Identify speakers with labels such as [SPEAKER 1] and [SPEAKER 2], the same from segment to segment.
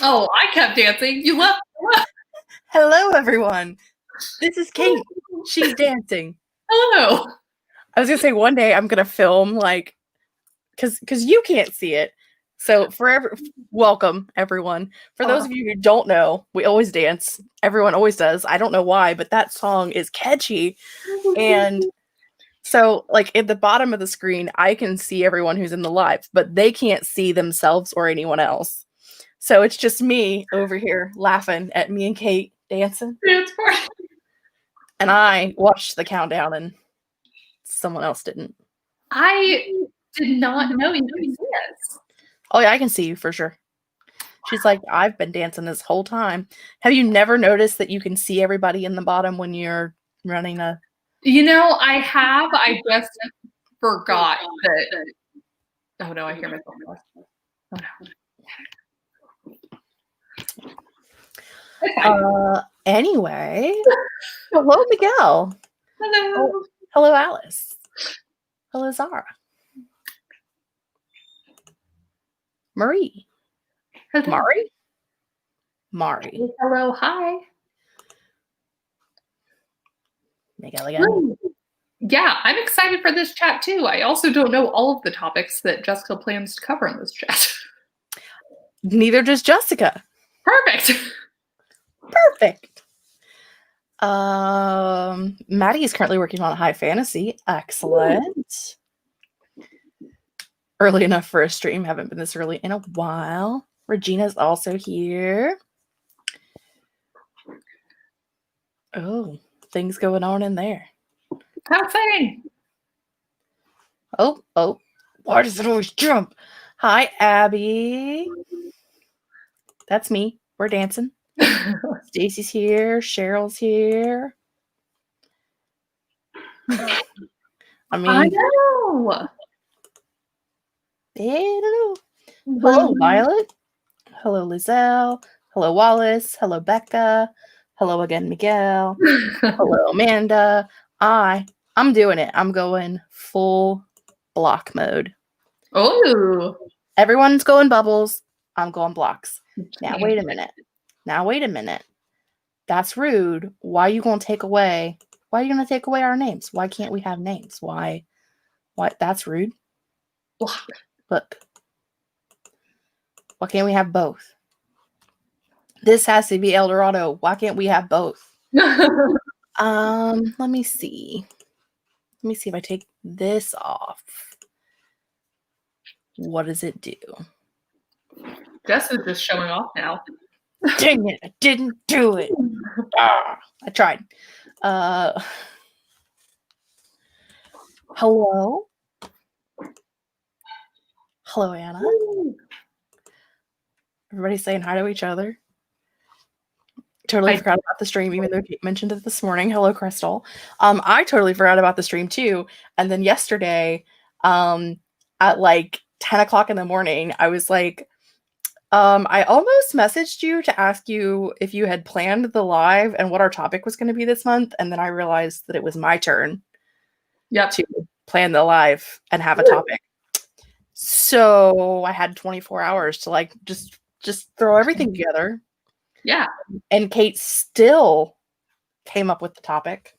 [SPEAKER 1] Oh, I kept dancing. You left.
[SPEAKER 2] Hello, everyone. This is Kate. She's dancing.
[SPEAKER 1] Hello.
[SPEAKER 2] I was gonna say one day I'm gonna film because you can't see it. So welcome everyone. For those of you who don't know, we always dance. Everyone always does. I don't know why, but that song is catchy. And so like at the bottom of the screen, I can see everyone who's in the live, but they can't see themselves or anyone else. So it's just me over here laughing at me and Kate dancing. And I watched the countdown and someone else didn't.
[SPEAKER 1] I did not know you could see us.
[SPEAKER 2] Oh yeah, I can see you for sure. She's like, I've been dancing this whole time. Have you never noticed that you can see everybody in the bottom when you're running a...
[SPEAKER 1] You know, I have. I just forgot that. Oh no, I hear myself. Oh
[SPEAKER 2] no. Anyway, hello, Miguel.
[SPEAKER 1] Hello.
[SPEAKER 2] Hello, Alice. Hello, Zara. Marie.
[SPEAKER 1] Hello.
[SPEAKER 2] Mari.
[SPEAKER 1] Hello, hi.
[SPEAKER 2] Miguel again.
[SPEAKER 1] Yeah, I'm excited for this chat too. I also don't know all of the topics that Jessica plans to cover in this chat.
[SPEAKER 2] Neither does Jessica.
[SPEAKER 1] Perfect.
[SPEAKER 2] Maddie is currently working on high fantasy. Excellent. Early enough for a stream. Haven't been this early in a while. Regina's also here. Oh, things going on in there.
[SPEAKER 1] How exciting.
[SPEAKER 2] Oh. Why does it always jump? Hi, Abby. That's me. We're dancing. Stacy's here. Cheryl's here. I
[SPEAKER 1] know.
[SPEAKER 2] Hello, Violet. Hello, Lizelle. Hello, Wallace. Hello, Becca. Hello again, Miguel. Hello, Amanda. I'm doing it. I'm going full block mode.
[SPEAKER 1] Oh.
[SPEAKER 2] Everyone's going bubbles. I'm going blocks. Now, wait a minute. That's rude. Why are you going to take away our names? Why can't we have names? Why? That's rude. Look. Why can't we have both? This has to be El Dorado. Why can't we have both? Let me see. Let me see if I take this off. What does it do?
[SPEAKER 1] Jess is just showing off now.
[SPEAKER 2] Dang it, I didn't do it. I tried. Hello? Hello, Anna. Everybody's saying hi to each other. Totally forgot about the stream, even though Kate mentioned it this morning. Hello, Crystal. I totally forgot about the stream too. And then yesterday, at like 10 o'clock in the morning, I was like, I almost messaged you to ask you if you had planned the live and what our topic was going to be this month. And then I realized that it was my turn to plan the live and have a topic. So I had 24 hours to like just throw everything together.
[SPEAKER 1] Yeah.
[SPEAKER 2] And Kate still came up with the topic.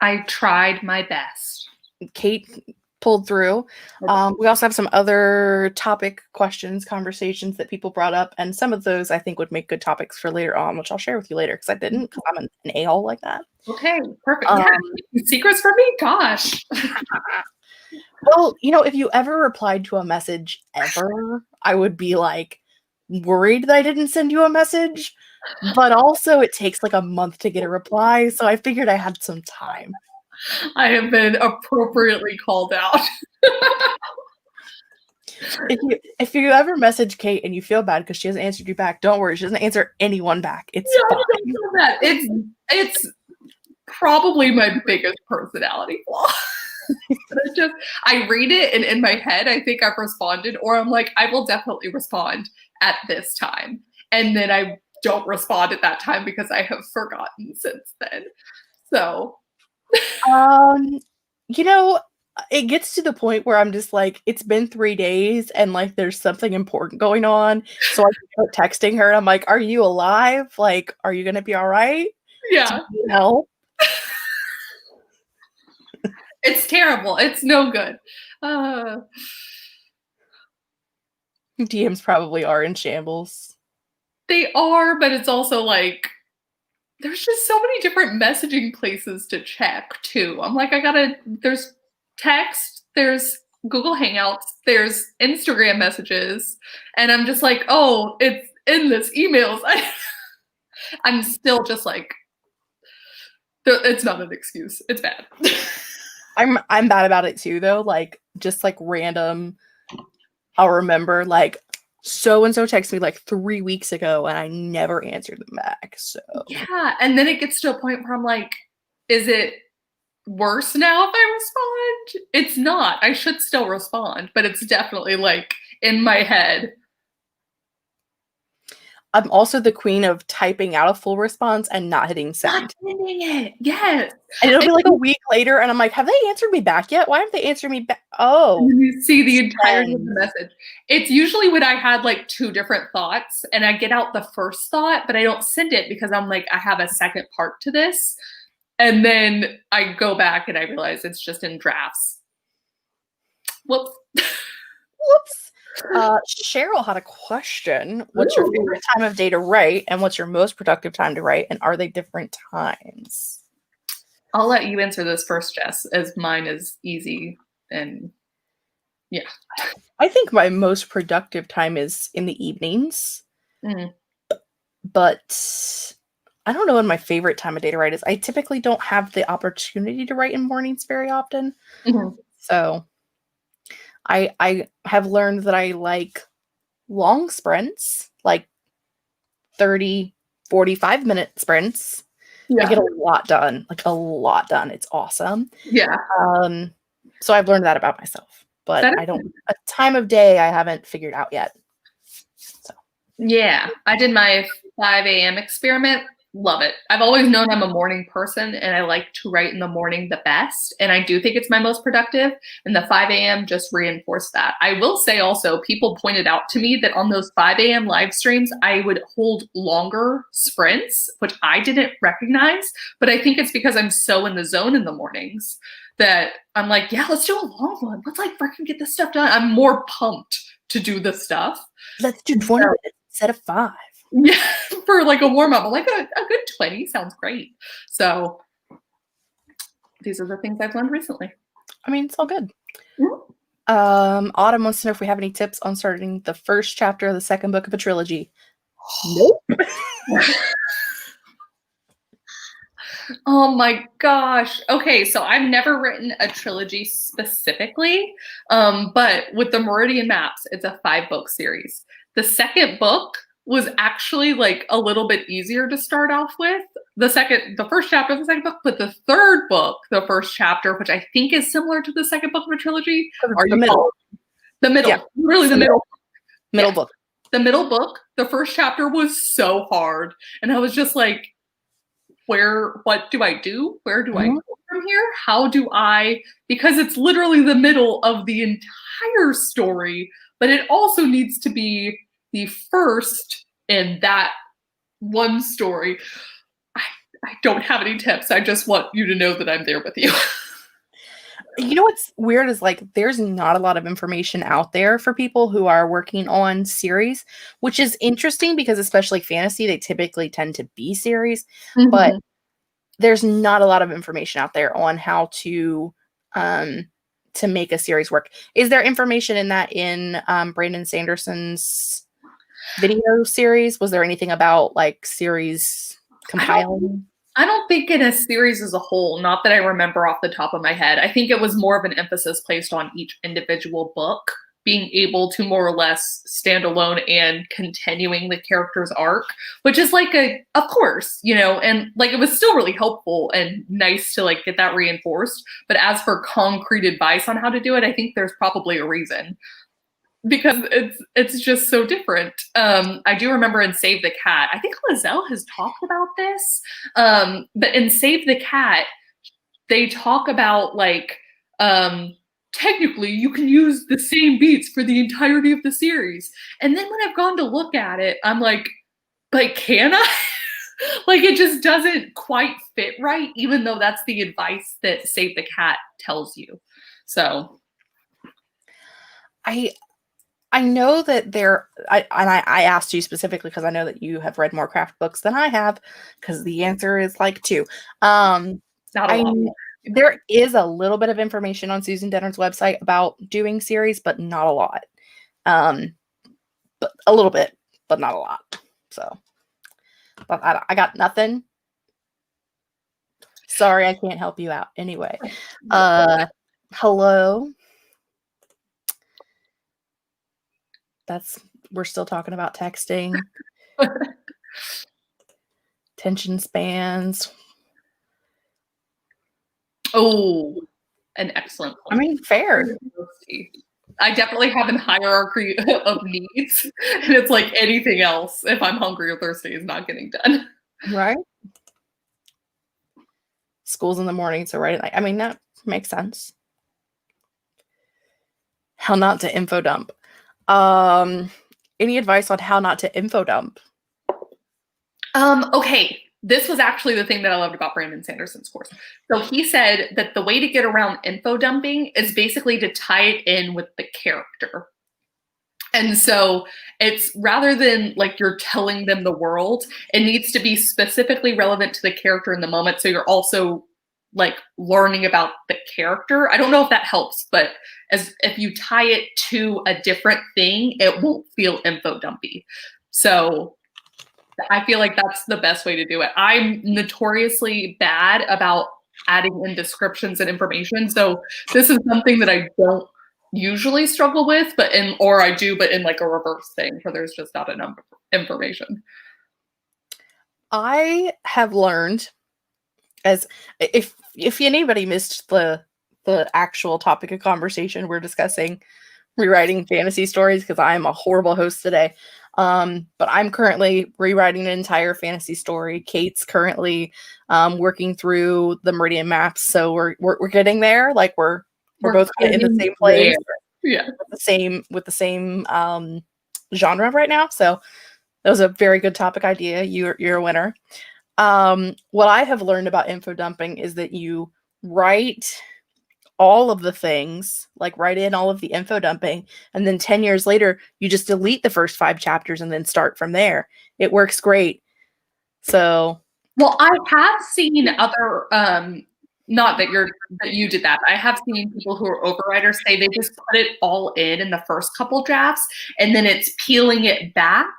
[SPEAKER 1] I tried my best.
[SPEAKER 2] Kate pulled through. We also have some other topic questions, conversations that people brought up. And some of those I think would make good topics for later on, which I'll share with you later because I didn't, because I'm an a-hole like that.
[SPEAKER 1] Okay, perfect. Secrets for me? Gosh.
[SPEAKER 2] Well, if you ever replied to a message ever, I would be like worried that I didn't send you a message. But also it takes like a month to get a reply. So I figured I had some time.
[SPEAKER 1] I have been appropriately called out.
[SPEAKER 2] If you ever message Kate and you feel bad because she hasn't answered you back, don't worry. She doesn't answer anyone back. It's fine.
[SPEAKER 1] I don't feel bad. It's probably my biggest personality flaw. I read it and in my head I think I've responded, or I'm like, I will definitely respond at this time. And then I don't respond at that time because I have forgotten since then. So
[SPEAKER 2] it gets to the point where I'm just like, it's been 3 days and like there's something important going on. So I start texting her and I'm like, are you alive? Like, are you gonna be all right? Do
[SPEAKER 1] Yeah.
[SPEAKER 2] you need help?
[SPEAKER 1] It's terrible. It's no good.
[SPEAKER 2] DMs probably are in shambles.
[SPEAKER 1] They are, but it's also like there's just so many different messaging places to check too. I'm like, there's text, there's Google Hangouts, there's Instagram messages, and I'm just like, oh, it's endless emails. I'm still just like, it's not an excuse. It's bad.
[SPEAKER 2] I'm bad about it too, though. Like, just like random, I'll remember like so and so texted me like 3 weeks ago, and I never answered them back. So
[SPEAKER 1] yeah, and then it gets to a point where I'm like, is it worse now if I respond? It's not. I should still respond, but it's definitely like in my head.
[SPEAKER 2] I'm also the queen of typing out a full response and not hitting send.
[SPEAKER 1] Not sending it. Yes.
[SPEAKER 2] And it'll be like a week later, and I'm like, have they answered me back yet? Why haven't they answered me back? Oh.
[SPEAKER 1] And you see the entirety of the message. It's usually when I had like 2 different thoughts and I get out the first thought, but I don't send it because I'm like, I have a second part to this. And then I go back and I realize it's just in drafts. Whoops.
[SPEAKER 2] Whoops. Cheryl had a question. What's your favorite time of day to write, and what's your most productive time to write, and are they different times?
[SPEAKER 1] I'll let you answer this first, Jess, as mine is easy and yeah.
[SPEAKER 2] I think my most productive time is in the evenings. But I don't know when my favorite time of day to write is. I typically don't have the opportunity to write in mornings very often. So I have learned that I like long sprints, like 30, 45-minute sprints. I get a lot done, like a lot done. It's awesome.
[SPEAKER 1] Yeah.
[SPEAKER 2] So I've learned that about myself, but I don't, a time of day I haven't figured out yet. So
[SPEAKER 1] yeah, I did my 5 a.m. experiment. Love it. I've always known I'm a morning person and I like to write in the morning the best. And I do think it's my most productive. And the 5 a.m. just reinforced that. I will say also, people pointed out to me that on those 5 a.m. live streams, I would hold longer sprints, which I didn't recognize. But I think it's because I'm so in the zone in the mornings that I'm like, yeah, let's do a long one. Let's like freaking get this stuff done. I'm more pumped to do the stuff.
[SPEAKER 2] Let's do 20 minutes instead of 5.
[SPEAKER 1] Yeah, for like a warm up, like a good 20 sounds great. So these are the things I've learned recently.
[SPEAKER 2] I mean, it's all good. Autumn wants to know if we have any tips on starting the first chapter of the second book of a trilogy. Nope.
[SPEAKER 1] Oh my gosh. Okay, so I've never written a trilogy specifically, but with the Meridian Maps, it's a 5-book series. The second book was actually like a little bit easier to start off with. The first chapter of the second book, but the third book, the first chapter, which I think is similar to the second book of a trilogy.
[SPEAKER 2] Are you middle?
[SPEAKER 1] The middle. Yeah. Really the middle.
[SPEAKER 2] Middle book.
[SPEAKER 1] The middle book, the first chapter was so hard. And I was just like, what do I do? Where do I go from here? How do I, because it's literally the middle of the entire story, but it also needs to be the first in that one story. I don't have any tips. I just want you to know that I'm there with you.
[SPEAKER 2] You know what's weird is like there's not a lot of information out there for people who are working on series, which is interesting because especially fantasy, they typically tend to be series, but there's not a lot of information out there on how to make a series work. Is there information in that in Brandon Sanderson's video series? Was there anything about like series compiling?
[SPEAKER 1] I don't think in a series as a whole, not that I remember off the top of my head. I think it was more of an emphasis placed on each individual book being able to more or less stand alone and continuing the character's arc, which is like of course, and like it was still really helpful and nice to like get that reinforced. But as for concrete advice on how to do it, I think there's probably a reason. Because it's just so different. I do remember in Save the Cat, I think Lizelle has talked about this, but in Save the Cat, they talk about like technically you can use the same beats for the entirety of the series. And then when I've gone to look at it, I'm like, but can I? Like, it just doesn't quite fit right, even though that's the advice that Save the Cat tells you. So
[SPEAKER 2] I know that I asked you specifically because I know that you have read more craft books than I have, because the answer is like 2.
[SPEAKER 1] not a lot.
[SPEAKER 2] There is a little bit of information on Susan Denner's website about doing series, but not a lot. But a little bit, but not a lot. So, but I got nothing. Sorry, I can't help you out. Anyway, hello. We're still talking about texting. Attention spans.
[SPEAKER 1] Oh, an excellent point.
[SPEAKER 2] I mean, fair.
[SPEAKER 1] I definitely have a hierarchy of needs, and it's like anything else, if I'm hungry or thirsty, is not getting done.
[SPEAKER 2] Right? School's in the morning, so right at night. I mean, that makes sense. How not to info dump. Any advice on how not to info dump?
[SPEAKER 1] Okay. This was actually the thing that I loved about Brandon Sanderson's course. So he said that the way to get around info dumping is basically to tie it in with the character. And so it's, rather than like you're telling them the world, it needs to be specifically relevant to the character in the moment. So you're also like learning about the character. I don't know if that helps, but if you tie it to a different thing, it won't feel info dumpy. So I feel like that's the best way to do it. I'm notoriously bad about adding in descriptions and information. So this is something that I don't usually struggle with, but I do, but in like a reverse thing where there's just not enough information.
[SPEAKER 2] I have learned, as if anybody missed the actual topic of conversation, we're discussing rewriting fantasy stories because I'm a horrible host today. But I'm currently rewriting an entire fantasy story. Kate's currently working through the Meridian maps, so we're getting there. Like we're both in the same place,
[SPEAKER 1] yeah,
[SPEAKER 2] with the same genre right now. So that was a very good topic idea. You're a winner. What I have learned about info dumping is that you write all of the things, like write in all of the info dumping, and then 10 years later, you just delete the first 5 chapters and then start from there. It works great. So,
[SPEAKER 1] well, I have seen other, not that you did that. I have seen people who are overwriters say they just put it all in the first couple drafts, and then it's peeling it back.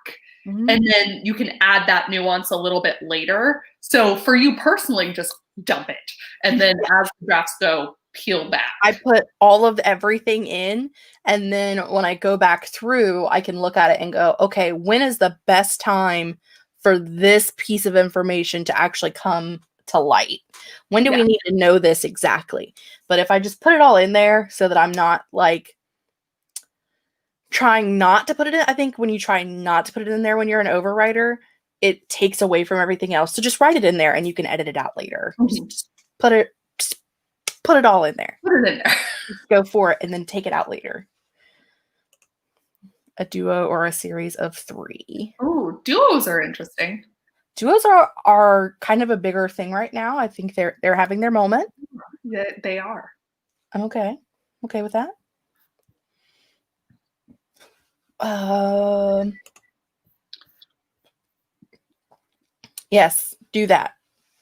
[SPEAKER 1] Mm-hmm. And then you can add that nuance a little bit later. So for you personally, just dump it. And then as the drafts go, peel back.
[SPEAKER 2] I put all of everything in, and then when I go back through, I can look at it and go, okay, when is the best time for this piece of information to actually come to light? When do we need to know this exactly? But if I just put it all in there so that I'm not like trying not to put it in, I think when you try not to put it in there when you're an overwriter, it takes away from everything else. So just write it in there and you can edit it out later. Mm-hmm. Just put it all in there.
[SPEAKER 1] Put it in there.
[SPEAKER 2] Go for it and then take it out later. A duo or a series of 3.
[SPEAKER 1] Oh, duos are interesting.
[SPEAKER 2] Duos are kind of a bigger thing right now. I think they're having their moment.
[SPEAKER 1] Yeah, they are.
[SPEAKER 2] I'm okay with that. Yes, do that.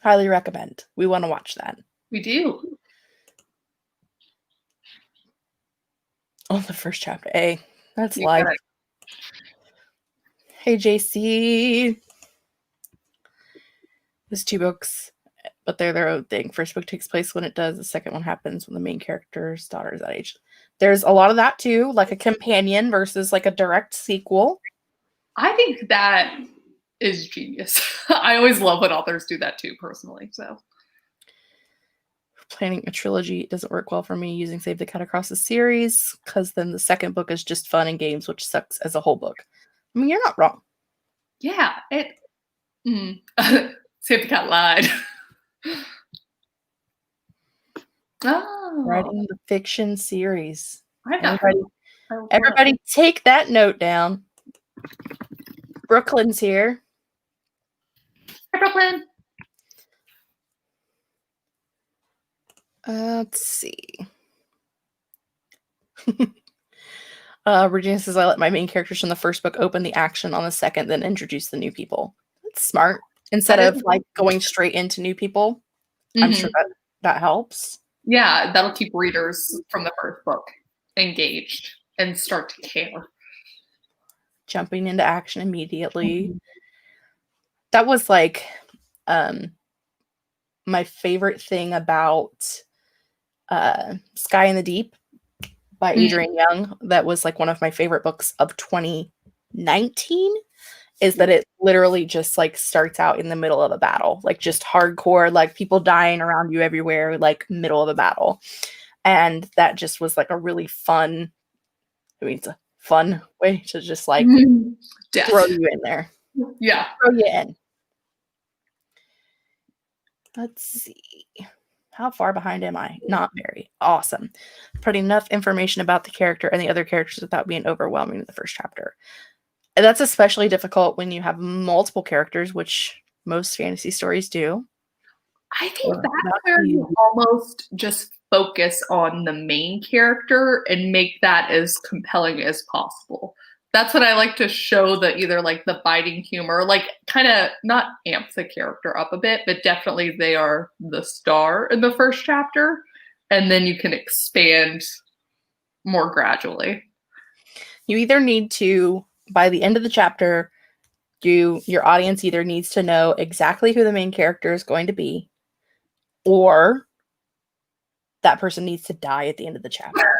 [SPEAKER 2] Highly recommend. We want to watch that.
[SPEAKER 1] We do.
[SPEAKER 2] Oh, the first chapter. Hey, that's life. Hey, JC. There's 2 books, but they're their own thing. First book takes place when it does. The second one happens when the main character's daughter is that age. There's a lot of that too, like a companion versus like a direct sequel.
[SPEAKER 1] I think that is genius. I always love when authors do that too, personally. So
[SPEAKER 2] planning a trilogy doesn't work well for me using Save the Cat across the series, because then the second book is just fun and games, which sucks as a whole book. I mean, you're not wrong.
[SPEAKER 1] Yeah, Save the Cat lied.
[SPEAKER 2] Writing the fiction series.
[SPEAKER 1] I've not
[SPEAKER 2] Everybody take that note down. Brooklyn's here.
[SPEAKER 1] Hi, Brooklyn.
[SPEAKER 2] Let's see. Regina says, I let my main characters from the first book open the action on the second, then introduce the new people. That's smart. Instead of like going straight into new people, I'm sure that helps.
[SPEAKER 1] Yeah, that'll keep readers from the first book engaged and start to care.
[SPEAKER 2] Jumping into action immediately. That was like my favorite thing about Sky in the Deep by Adrienne Young. That was like one of my favorite books of 2019, is that it literally just like starts out in the middle of a battle, like just hardcore, like people dying around you everywhere, like middle of a battle. And that just was like a really fun, it's a fun way to just like throw you in there.
[SPEAKER 1] Yeah.
[SPEAKER 2] Throw you in. Let's see. How far behind am I? Not very. Awesome. Putting enough information about the character and the other characters without being overwhelming in the first chapter. And that's especially difficult when you have multiple characters, which most fantasy stories do.
[SPEAKER 1] I think that's where you almost just focus on the main character and make that as compelling as possible. That's what I like to show, that either like the biting humor, like kind of not amp the character up a bit, but definitely they are the star in the first chapter. And then you can expand more gradually.
[SPEAKER 2] You either need to, by the end of the chapter, your audience either needs to know exactly who the main character is going to be, or that person needs to die at the end of the chapter.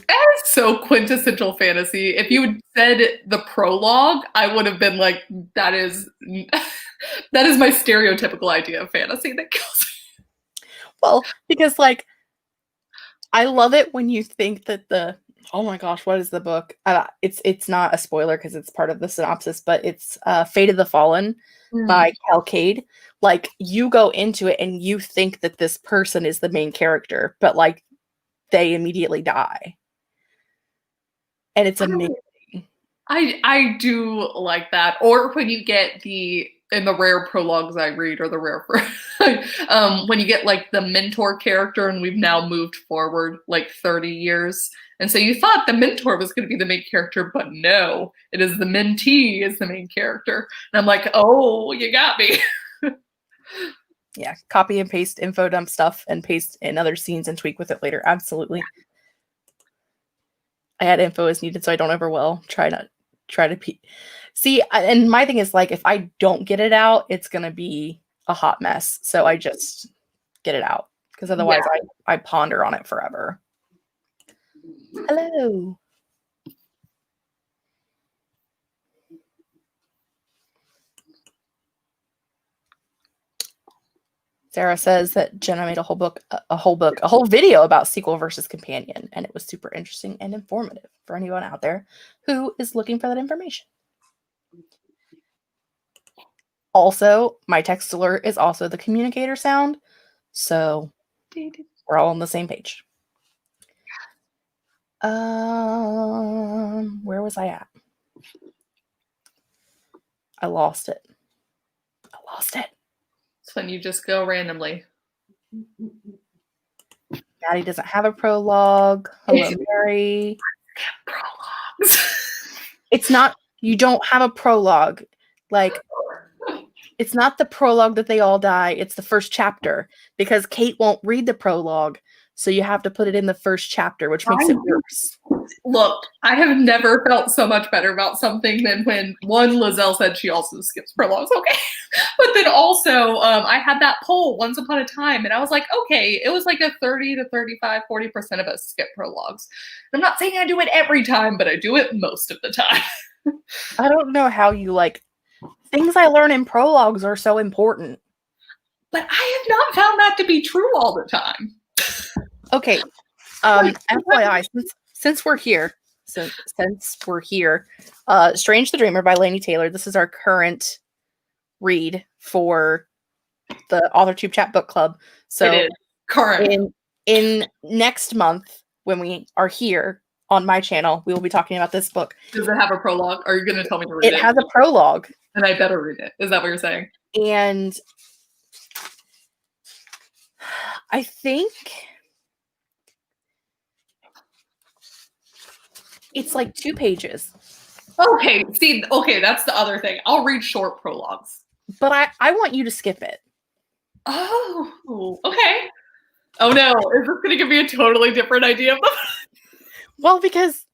[SPEAKER 1] That is so quintessential fantasy. If you had said the prologue, I would have been like, that is my stereotypical idea of fantasy that kills me.
[SPEAKER 2] Well, because like, I love it when you think that oh my gosh, what is the book? It's not a spoiler because it's part of the synopsis, but it's Fate of the Fallen by Cal Cade. Like, you go into it and you think that this person is the main character, but like they immediately die. And it's amazing.
[SPEAKER 1] I do like that. Or when you get in the rare prologues I read, or the rare when you get like the mentor character, and we've now moved forward like 30 years. And so you thought the mentor was going to be the main character, but no, it is the mentee is the main character. And I'm like, oh, you got me.
[SPEAKER 2] Yeah, copy and paste info dump stuff and paste in other scenes and tweak with it later. Absolutely. I add info as needed so I don't overwhelm. Try to see, and my thing is like, if I don't get it out, it's gonna be a hot mess. So I just get it out, because otherwise I ponder on it forever. Hello. Sarah says that Jenna made a whole video about sequel versus companion, and it was super interesting and informative for anyone out there who is looking for that information. Also, my text alert is also the communicator sound, so we're all on the same page. Where was I at? I lost it.
[SPEAKER 1] It's when you just go randomly.
[SPEAKER 2] Maddie doesn't have a prologue. Hello, Mary.
[SPEAKER 1] Prologues.
[SPEAKER 2] It's not, you don't have a prologue. Like, it's not the prologue that they all die. It's the first chapter, because Kate won't read the prologue. So you have to put it in the first chapter, which makes it worse.
[SPEAKER 1] Look, I have never felt so much better about something than when Lizelle said she also skips prologues. Okay. But then also, I had that poll once upon a time, and I was like, okay, it was like a 30 to 35, 40% of us skip prologues. I'm not saying I do it every time, but I do it most of the time.
[SPEAKER 2] I don't know how you like, things I learn in prologues are so important.
[SPEAKER 1] But I have not found that to be true all the time.
[SPEAKER 2] Okay. FYI, since we're here, Strange the Dreamer by Laini Taylor. This is our current read for the Authortube Chat book club. So
[SPEAKER 1] Correct.
[SPEAKER 2] In next month, when we are here on my channel, we will be talking about this book.
[SPEAKER 1] Does it have a prologue? Are you going to tell me to read it?
[SPEAKER 2] It has a prologue.
[SPEAKER 1] And I better read it. Is that what you're saying?
[SPEAKER 2] And I think it's like 2 pages.
[SPEAKER 1] Okay, see, that's the other thing. I'll read short prologues.
[SPEAKER 2] But I want you to skip it.
[SPEAKER 1] Oh, okay. Oh no, is this going to give me a totally different idea of them?
[SPEAKER 2] Well, because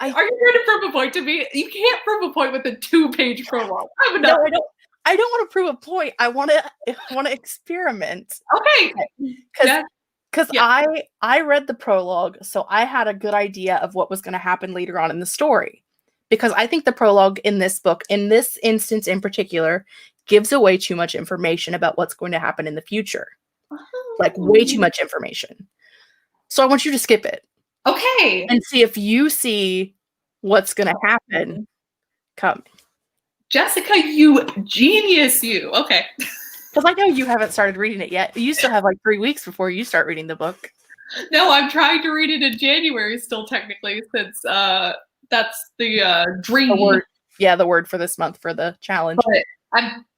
[SPEAKER 1] Are you trying to prove a point to me? You can't prove a point with a 2-page prologue.
[SPEAKER 2] No, I don't want to prove a point. I want to experiment.
[SPEAKER 1] Okay.
[SPEAKER 2] Because I read the prologue, so I had a good idea of what was going to happen later on in the story. Because I think the prologue in this book, in this instance in particular, gives away too much information about what's going to happen in the future. Like, way too much information. So I want you to skip it.
[SPEAKER 1] Okay.
[SPEAKER 2] And see if you see what's going to happen. Come.
[SPEAKER 1] Jessica, you genius, you. Okay.
[SPEAKER 2] Because I know you haven't started reading it yet. You still have like 3 weeks before you start reading the book.
[SPEAKER 1] No, I'm trying to read it in January still, technically, since that's the dream.
[SPEAKER 2] The word for this month for the challenge.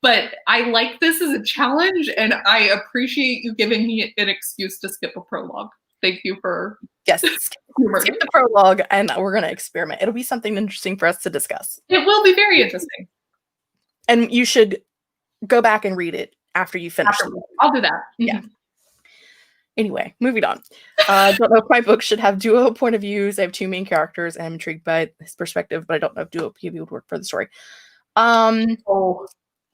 [SPEAKER 1] But I like this as a challenge, and I appreciate you giving me an excuse to skip a prologue. Thank you for
[SPEAKER 2] skip the prologue, and we're going to experiment. It'll be something interesting for us to discuss.
[SPEAKER 1] It will be very interesting.
[SPEAKER 2] And you should go back and read it after you finish it.
[SPEAKER 1] I'll do that.
[SPEAKER 2] Yeah. Anyway, moving on. Don't know if my book should have duo point of views. I have 2 main characters, and I'm intrigued by his perspective, but I don't know if duo POV would work for the story.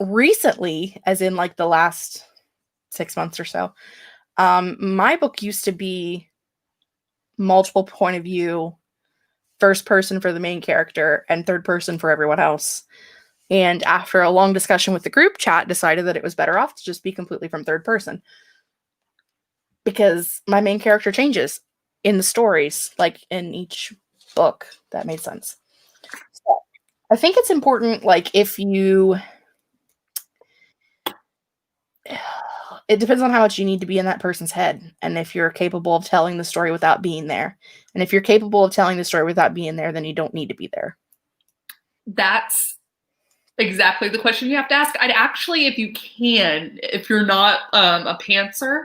[SPEAKER 2] Recently, as in like the last 6 months or so, my book used to be multiple point of view, first person for the main character, and third person for everyone else. And after a long discussion with the group chat, decided that it was better off to just be completely from third person. Because my main character changes in the stories, like in each book. That made sense. So I think it's important, like, if you... It depends on how much you need to be in that person's head, and if you're capable of telling the story without being there. And if you're capable of telling the story without being there, then you don't need to be there.
[SPEAKER 1] That's exactly the question you have to ask. I'd actually, if you can, if you're not a pantser,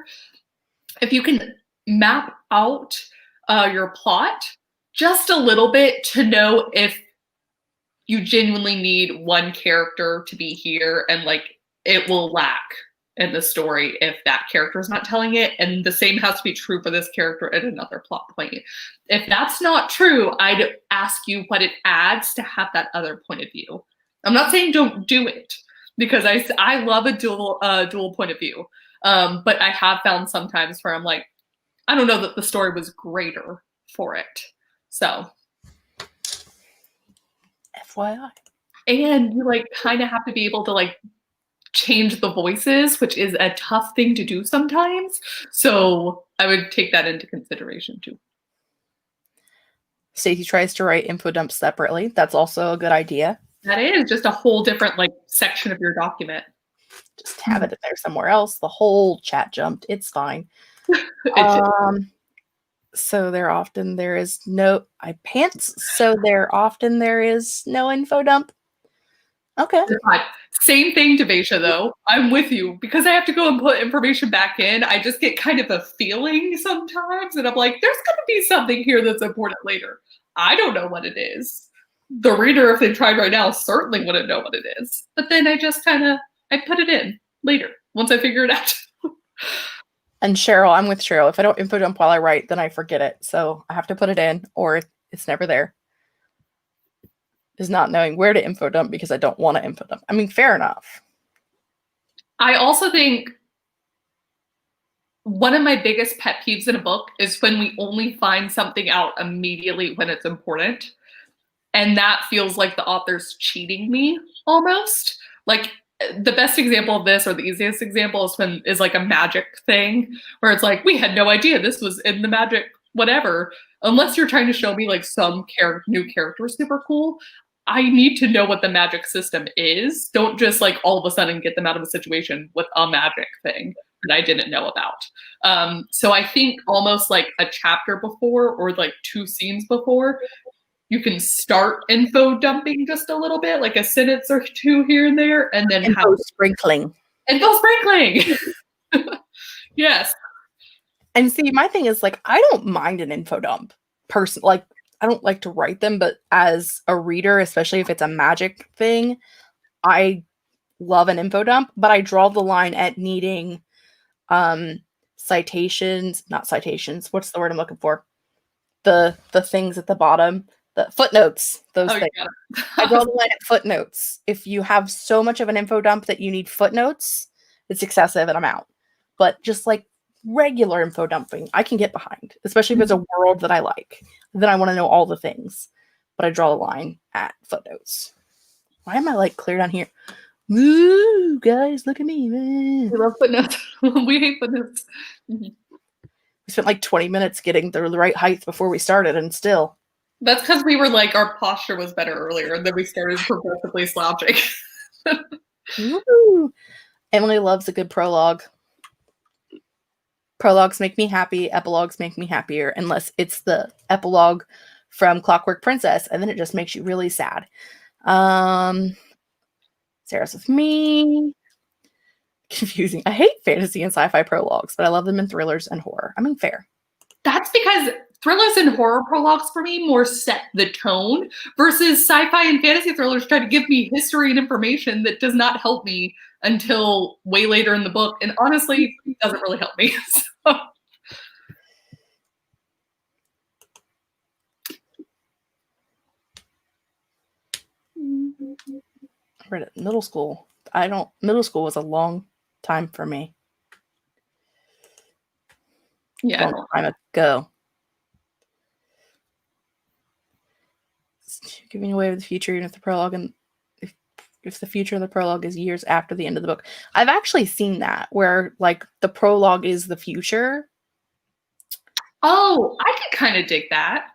[SPEAKER 1] if you can map out your plot just a little bit to know if you genuinely need one character to be here, and like it will lack in the story if that character is not telling it, and the same has to be true for this character at another plot point. If that's not true, I'd ask you what it adds to have that other point of view. I'm not saying don't do it, because I love a dual point of view, but I have found sometimes where I'm like, I don't know that the story was greater for it. So,
[SPEAKER 2] FYI.
[SPEAKER 1] And you like kind of have to be able to like change the voices, which is a tough thing to do sometimes. So I would take that into consideration too.
[SPEAKER 2] Stacey tries to write info dumps separately. That's also a good idea.
[SPEAKER 1] That is just a whole different like section of your document.
[SPEAKER 2] Just have it in there somewhere else. The whole chat jumped. It's fine. So there is no info dump. Okay.
[SPEAKER 1] Same thing, Devesha, though. I'm with you, because I have to go and put information back in. I just get kind of a feeling sometimes, and I'm like, there's going to be something here that's important later. I don't know what it is. The reader, if they tried right now, certainly wouldn't know what it is. But then I just I put it in later, once I figure it out.
[SPEAKER 2] And Cheryl, I'm with Cheryl. If I don't info dump while I write, then I forget it. So I have to put it in, or it's never there. Is not knowing where to info dump because I don't want to info dump. I mean, fair enough.
[SPEAKER 1] I also think one of my biggest pet peeves in a book is when we only find something out immediately when it's important. And that feels like the author's cheating me almost. Like the best example of this, or the easiest example, is like a magic thing where it's like, we had no idea this was in the magic whatever. Unless you're trying to show me like some new character is super cool, I need to know what the magic system is. Don't just like all of a sudden get them out of a situation with a magic thing. that I didn't know about. So I think almost like a chapter before or like 2 scenes before, you can start info dumping just a little bit, like a sentence or 2 here and there, and then
[SPEAKER 2] info sprinkling.
[SPEAKER 1] Info sprinkling. Yes.
[SPEAKER 2] And see, my thing is like, I don't mind an info dump person. Like, I don't like to write them, but as a reader, especially if it's a magic thing, I love an info dump, but I draw the line at needing citations, not citations. What's the word I'm looking for? The things at the bottom, the footnotes, those things. Yeah. I draw the line at footnotes. If you have so much of an info dump that you need footnotes, it's excessive and I'm out. But just like regular info dumping, I can get behind, especially if it's a world that I like. Then I want to know all the things. But I draw the line at footnotes. Why am I like clear down here? Woo, guys, look at me, man.
[SPEAKER 1] We love footnotes. We hate footnotes.
[SPEAKER 2] We spent like 20 minutes getting the right height before we started, and still.
[SPEAKER 1] That's because we were like, our posture was better earlier, and then we started progressively slouching.
[SPEAKER 2] Woo. Emily loves a good prologue. Prologues make me happy. Epilogues make me happier, unless it's the epilogue from Clockwork Princess, and then it just makes you really sad. Sarah's with me. Confusing. I hate fantasy and sci-fi prologues, but I love them in thrillers and horror. I mean, fair.
[SPEAKER 1] That's because thrillers and horror prologues for me more set the tone versus sci-fi and fantasy thrillers try to give me history and information that does not help me until way later in the book, and honestly, it doesn't really help me. So.
[SPEAKER 2] I read it in middle school. Middle school was a long time for me.
[SPEAKER 1] Yeah.
[SPEAKER 2] Long time ago. It's giving away the future, even if the prologue and if the future of the prologue is years after the end of the book. I've actually seen that where like the prologue is the future.
[SPEAKER 1] Oh, I could kind of dig that.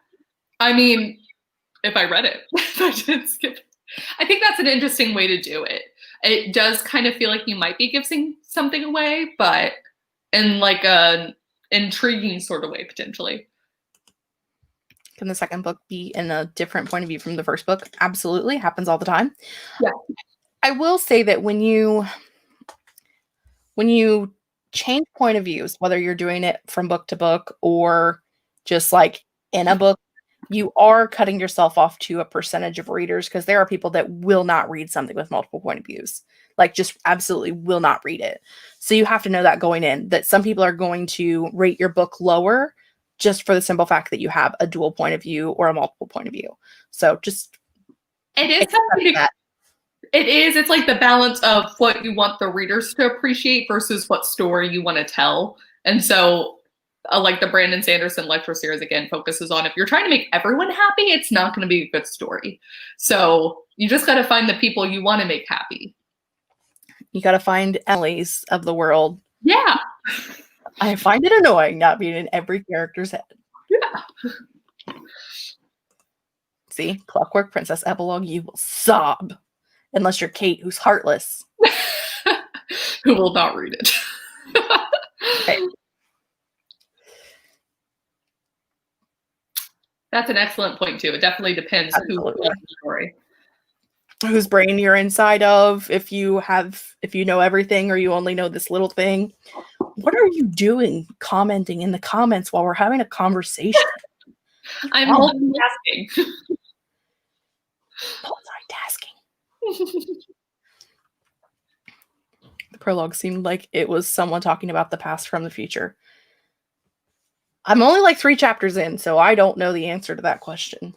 [SPEAKER 1] I mean, if I read it, if I didn't skip it. I think that's an interesting way to do it. It does kind of feel like you might be giving something away, but in like an intriguing sort of way, potentially.
[SPEAKER 2] Can the second book be in a different point of view from the first book? Absolutely. Happens all the time.
[SPEAKER 1] Yeah.
[SPEAKER 2] I will say that when you change point of views, whether you're doing it from book to book or just like in a book, you are cutting yourself off to a percentage of readers, because there are people that will not read something with multiple point of views. Like just absolutely will not read it. So you have to know that going in, that some people are going to rate your book lower just for the simple fact that you have a dual point of view or a multiple point of view. So just
[SPEAKER 1] it is something that. It is. It's like the balance of what you want the readers to appreciate versus what story you want to tell. And so like the Brandon Sanderson lecture series, again, focuses on if you're trying to make everyone happy, it's not going to be a good story. So you just got to find the people you want to make happy.
[SPEAKER 2] You got to find Ellie's of the world.
[SPEAKER 1] Yeah.
[SPEAKER 2] I find it annoying not being in every character's head.
[SPEAKER 1] Yeah.
[SPEAKER 2] See, Clockwork Princess epilogue, you will sob. Unless you're Kate, who's heartless.
[SPEAKER 1] Who will not read it.
[SPEAKER 2] Okay.
[SPEAKER 1] That's an excellent point, too. It definitely depends who's telling the story.
[SPEAKER 2] Whose brain you're inside of, if you know everything or you only know this little thing. What are you doing commenting in the comments while we're having a conversation?
[SPEAKER 1] I'm multitasking.
[SPEAKER 2] Multitasking. The prologue seemed like it was someone talking about the past from the future. I'm only like 3 chapters in, so I don't know the answer to that question.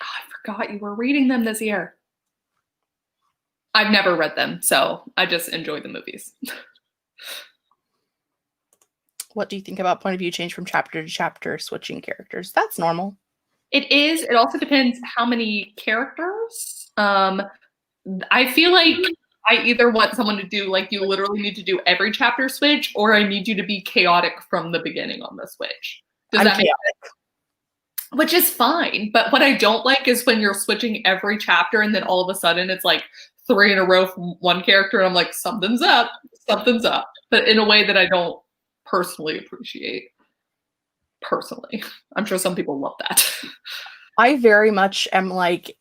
[SPEAKER 1] Oh, I forgot you were reading them this year. I've never read them, so I just enjoy the movies.
[SPEAKER 2] What do you think about point of view change from chapter to chapter, switching characters? That's normal.
[SPEAKER 1] It is. It also depends how many characters. I feel like I either want someone to do, like, you literally need to do every chapter switch, or I need you to be chaotic from the beginning on the switch. Does that make sense? Which is fine. But what I don't like is when you're switching every chapter and then all of a sudden it's like 3 in a row from one character and I'm like, something's up. Something's up. but in a way that I don't personally appreciate. Personally, I'm sure some people love that.
[SPEAKER 2] I very much am like,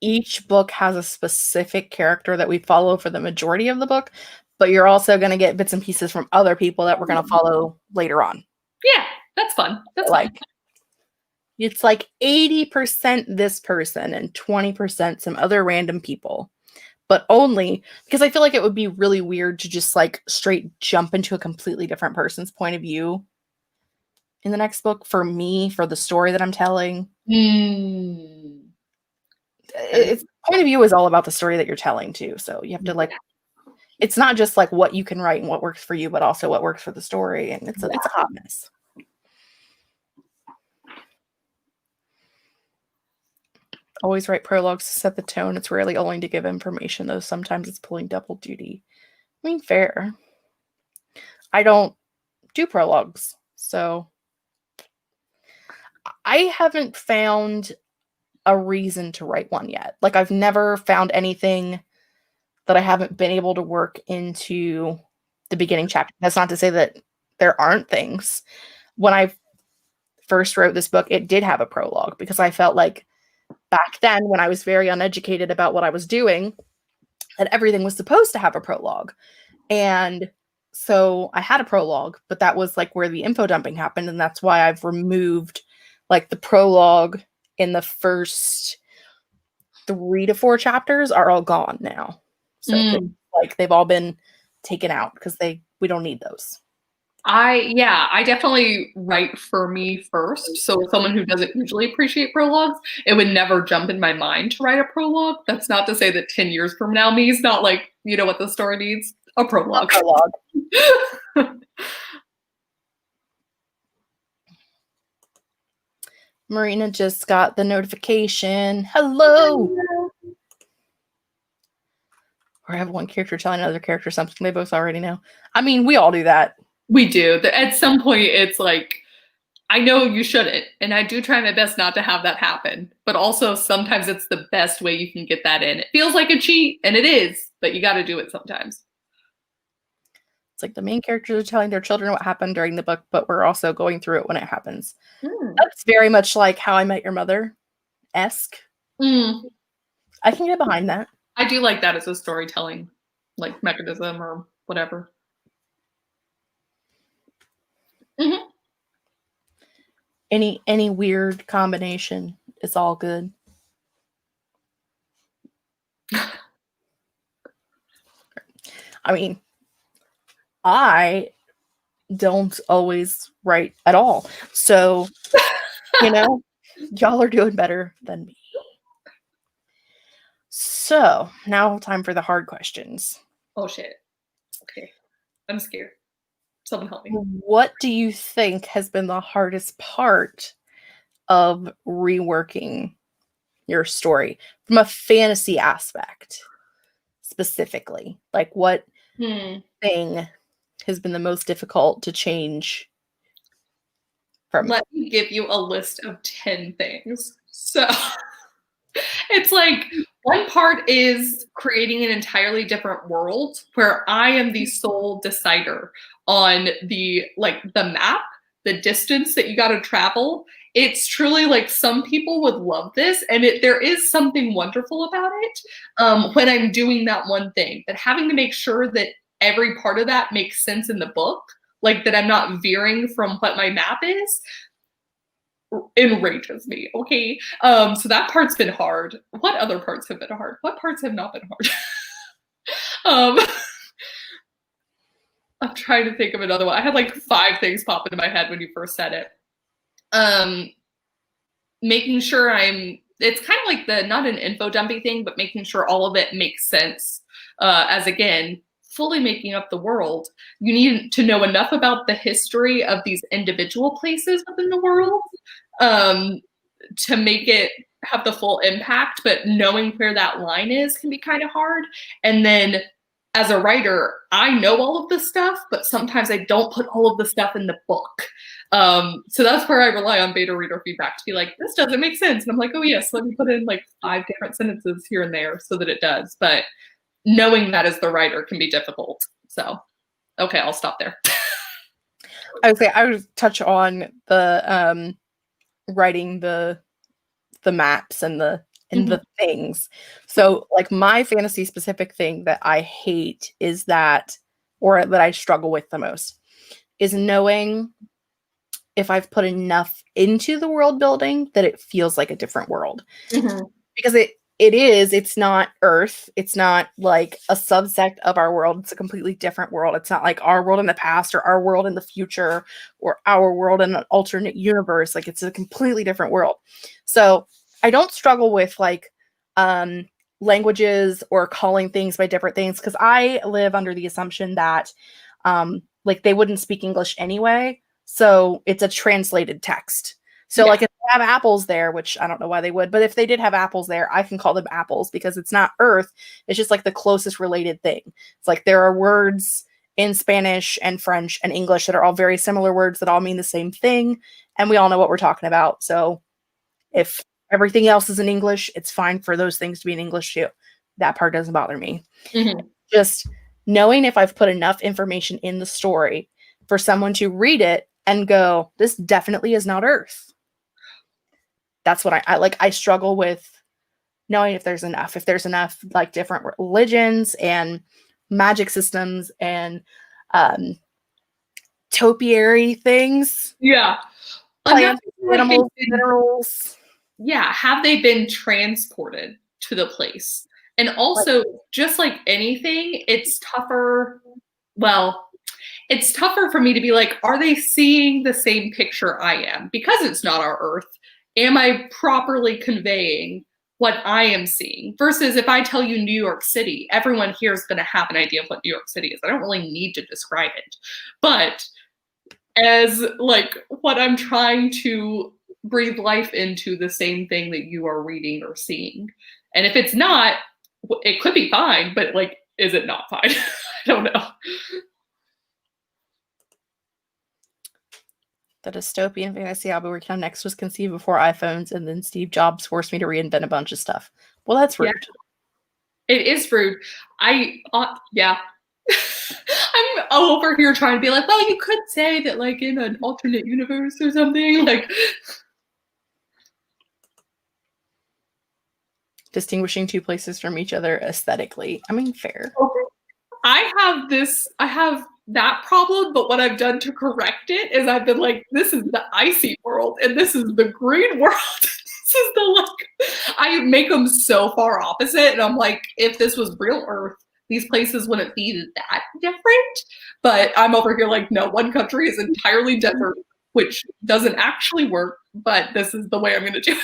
[SPEAKER 2] each book has a specific character that we follow for the majority of the book, but you're also going to get bits and pieces from other people that we're going to follow later on.
[SPEAKER 1] Yeah, that's fun. That's
[SPEAKER 2] like
[SPEAKER 1] fun.
[SPEAKER 2] It's like 80% this person and 20% some other random people. But only because I feel like it would be really weird to just like straight jump into a completely different person's point of view in the next book for me, for the story that I'm telling. It's point of view is all about the story that you're telling too. So you have to like, it's not just like what you can write and what works for you, but also what works for the story. And it's a hot mess. Always write prologues to set the tone. It's rarely only to give information, though sometimes it's pulling double duty. I mean, fair. I don't do prologues, so I haven't found a reason to write one yet. Like, I've never found anything that I haven't been able to work into the beginning chapter. That's not to say that there aren't things. When I first wrote this book, it did have a prologue because I felt like back then, when I was very uneducated about what I was doing, that everything was supposed to have a prologue. And so I had a prologue, but that was like where the info dumping happened. And that's why I've removed like the prologue in the first 3 to 4 chapters are all gone now. So like they've all been taken out because we don't need those.
[SPEAKER 1] I definitely write for me first. So someone who doesn't usually appreciate prologues, it would never jump in my mind to write a prologue. That's not to say that 10 years from now me's not like, you know what the story needs? A prologue.
[SPEAKER 2] Marina just got the notification. Hello. Or have one character telling another character something they both already know. I mean, we all do that.
[SPEAKER 1] We do. At some point, it's like, I know you shouldn't, and I do try my best not to have that happen. But also, sometimes it's the best way you can get that in. It feels like a cheat, and it is, but you got to do it sometimes.
[SPEAKER 2] It's like the main characters are telling their children what happened during the book, but we're also going through it when it happens. That's very much like How I Met Your Mother-esque. I can get behind that.
[SPEAKER 1] I do like that as a storytelling like mechanism or whatever.
[SPEAKER 2] Any weird combination, it's all good. I mean, I don't always write at all. So, you know, y'all are doing better than me. So, now time for the hard questions.
[SPEAKER 1] Oh, shit. Okay. I'm scared. Someone help me.
[SPEAKER 2] What do you think has been the hardest part of reworking your story from a fantasy aspect specifically? Like, what thing has been the most difficult to change from?
[SPEAKER 1] Let me give you a list of 10 things. So it's like one part is creating an entirely different world where I am the sole decider on the map, the distance that you got to travel. It's truly like some people would love this, and there is something wonderful about it when I'm doing that one thing. But having to make sure that every part of that makes sense in the book, like that I'm not veering from what my map is, enrages me. Okay. So that part's been hard. What other parts have been hard? What parts have not been hard? I'm trying to think of another one. I had like 5 things pop into my head when you first said it. Making sure it's kind of like not an info dumping thing, but making sure all of it makes sense. As again, fully making up the world. You need to know enough about the history of these individual places within the world to make it have the full impact, but knowing where that line is can be kind of hard. And then as a writer, I know all of this stuff, but sometimes I don't put all of the stuff in the book. So that's where I rely on beta reader feedback to be like, this doesn't make sense. And I'm like, oh yes, let me put in like 5 different sentences here and there so that it does. But knowing that as the writer can be difficult. So Okay, I'll stop there.
[SPEAKER 2] I would say I would touch on the writing the maps and the things. So like my fantasy specific thing that I hate is that, or that I struggle with the most, is knowing if I've put enough into the world building that it feels like a different world. Because it's not Earth. It's not like a subsect of our world. It's a completely different world. It's not like our world in the past or our world in the future or our world in an alternate universe. Like it's a completely different world. So I don't struggle with like languages or calling things by different things, because I live under the assumption that like they wouldn't speak English anyway. So it's a translated text. So like if they have apples there, which I don't know why they would, but if they did have apples there, I can call them apples because it's not Earth. It's just like the closest related thing. It's like there are words in Spanish and French and English that are all very similar words that all mean the same thing. And we all know what we're talking about. So if everything else is in English, it's fine for those things to be in English too. That part doesn't bother me. Just knowing if I've put enough information in the story for someone to read it and go, this definitely is not Earth. That's what I like. I struggle with knowing if there's enough like different religions and magic systems and topiary things.
[SPEAKER 1] Yeah.
[SPEAKER 2] Plants, animals, minerals.
[SPEAKER 1] Yeah. Have they been transported to the place? And also, just like anything, it's tougher. Well, it's tougher for me to be like, are they seeing the same picture I am? Because it's not our Earth. Am I properly conveying what I am seeing? Versus if I tell you New York City, everyone here is going to have an idea of what New York City is. I don't really need to describe it. But as like what I'm trying to breathe life into the same thing that you are reading or seeing. And if it's not, it could be fine, but like, is it not fine? I don't know.
[SPEAKER 2] The dystopian fantasy I'll be working on next was conceived before iPhones, and then Steve Jobs forced me to reinvent a bunch of stuff. Well, that's rude.
[SPEAKER 1] Yeah. It is rude. Yeah. I'm over here trying to be like, well, you could say that like in an alternate universe or something. Like
[SPEAKER 2] distinguishing two places from each other aesthetically. I mean, fair.
[SPEAKER 1] I have that problem, but what I've done to correct it is I've been like, this is the icy world and this is the green world. This is the like, I make them so far opposite, and I'm like, if this was real Earth, these places wouldn't be that different. But I'm over here like, no, one country is entirely different, which doesn't actually work, but this is the way I'm going to do it.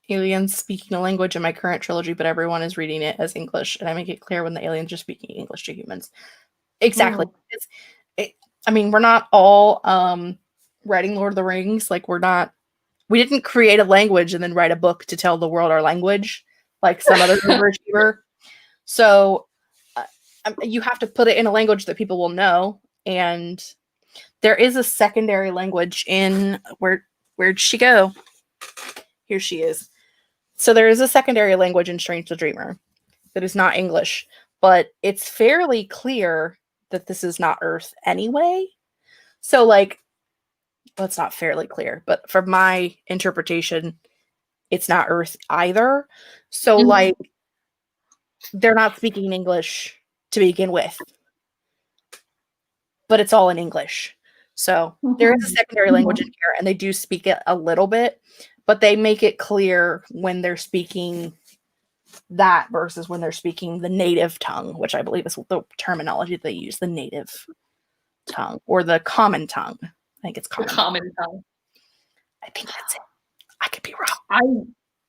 [SPEAKER 2] Aliens speaking a language in my current trilogy, but everyone is reading it as English, and I make it clear when the aliens are speaking English to humans. Exactly. I mean, we're not all writing Lord of the Rings. Like, we didn't create a language and then write a book to tell the world our language, like some other overachiever. So you have to put it in a language that people will know. And there is a secondary language in where'd she go? Here she is. So there is a secondary language in Strange the Dreamer that is not English, but it's fairly clear that this is not Earth anyway. So like, well, it's not fairly clear, but from my interpretation, it's not Earth either. So like, they're not speaking English to begin with, but it's all in English. So there is a secondary language in here, and they do speak it a little bit, but they make it clear when they're speaking that versus when they're speaking the native tongue, which I believe is the terminology they use, the native tongue or the common tongue. I think it's common
[SPEAKER 1] tongue.
[SPEAKER 2] I think that's it. I could be wrong.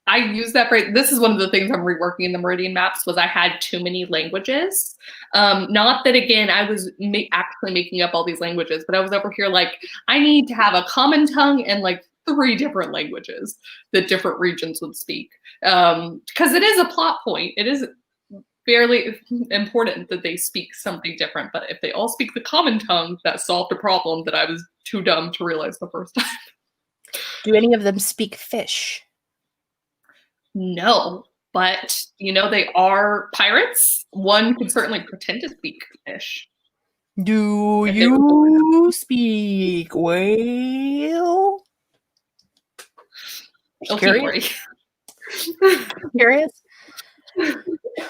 [SPEAKER 1] I use that phrase. This is one of the things I'm reworking in the Meridian maps was I had too many languages. Not that, again, I was actually making up all these languages, but I was over here like, I need to have a common tongue and like 3 different languages that different regions would speak. Because it is a plot point. It is fairly important that they speak something different. But if they all speak the common tongue, that solved a problem that I was too dumb to realize the first time.
[SPEAKER 2] Do any of them speak fish?
[SPEAKER 1] No. but they are pirates. One could certainly pretend to speak fish.
[SPEAKER 2] Do you speak whale? Curious? Curious?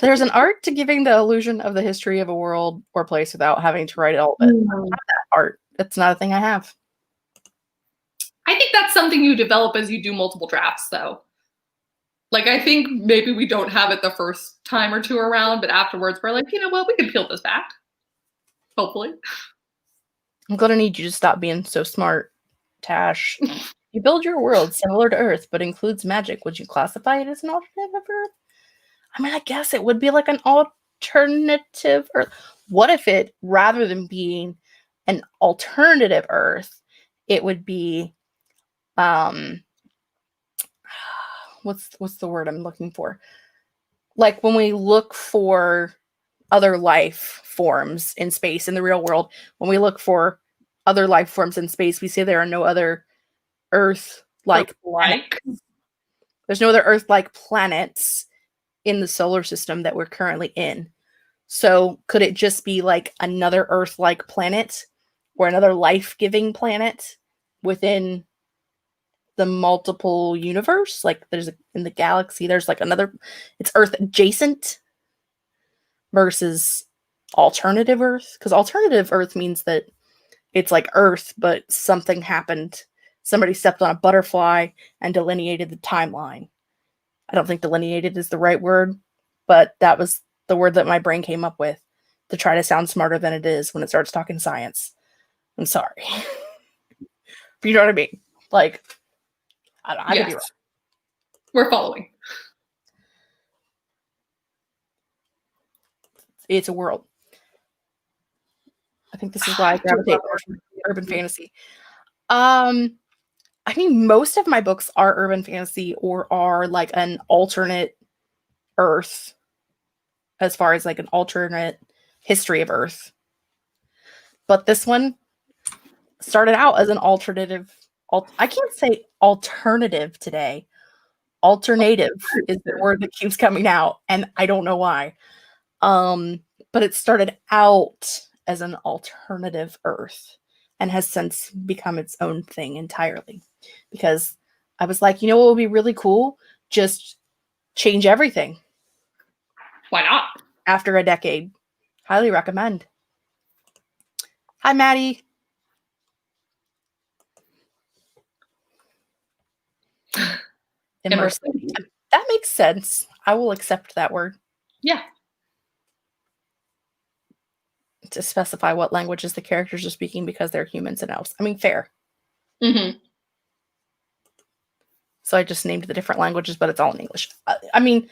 [SPEAKER 2] There's an art to giving the illusion of the history of a world or place without having to write it all. But not that art. That's not a thing I have.
[SPEAKER 1] I think that's something you develop as you do multiple drafts, though. Like, I think maybe we don't have it the first time or two around, but afterwards we're like, you know what, we can peel this back. Hopefully.
[SPEAKER 2] I'm gonna need you to stop being so smart, Tash. You build your world similar to Earth, but includes magic. Would you classify it as an alternative of Earth? I mean, I guess it would be like an alternative Earth. What if it, rather than being an alternative Earth, it would be, what's the word I'm looking for? Like when we look for other life forms in space in the real world, when we look for other life forms in space, we say there are no other Earth-like planets. There's no other Earth-like planets in the solar system that we're currently in. So could it just be like another Earth-like planet or another life-giving planet within the multiple universe? Like there's in the galaxy, there's like another, it's Earth adjacent versus alternative Earth. Because alternative Earth means that it's like Earth, but something happened. Somebody stepped on a butterfly and delineated the timeline. I don't think delineated is the right word, but that was the word that my brain came up with to try to sound smarter than it is when it starts talking science. I'm sorry. But you know what I mean? Like, I could be wrong.
[SPEAKER 1] We're following.
[SPEAKER 2] It's a world. I think this is why I gravitate towards urban fantasy. I mean, most of my books are urban fantasy or are like an alternate Earth, as far as like an alternate history of Earth. But this one started out as an alternative. I can't say alternative today. Alternative is the word that keeps coming out, and I don't know why. But it started out as an alternative Earth and has since become its own thing entirely. Because I was like, you know what would be really cool? Just change everything.
[SPEAKER 1] Why not?
[SPEAKER 2] After a decade. Highly recommend. Hi, Maddie. Immersive. That makes sense. I will accept that word.
[SPEAKER 1] Yeah.
[SPEAKER 2] To specify what languages the characters are speaking because they're humans and elves. I mean, fair.
[SPEAKER 1] Mm-hmm.
[SPEAKER 2] So I just named the different languages, but it's all in English. I mean,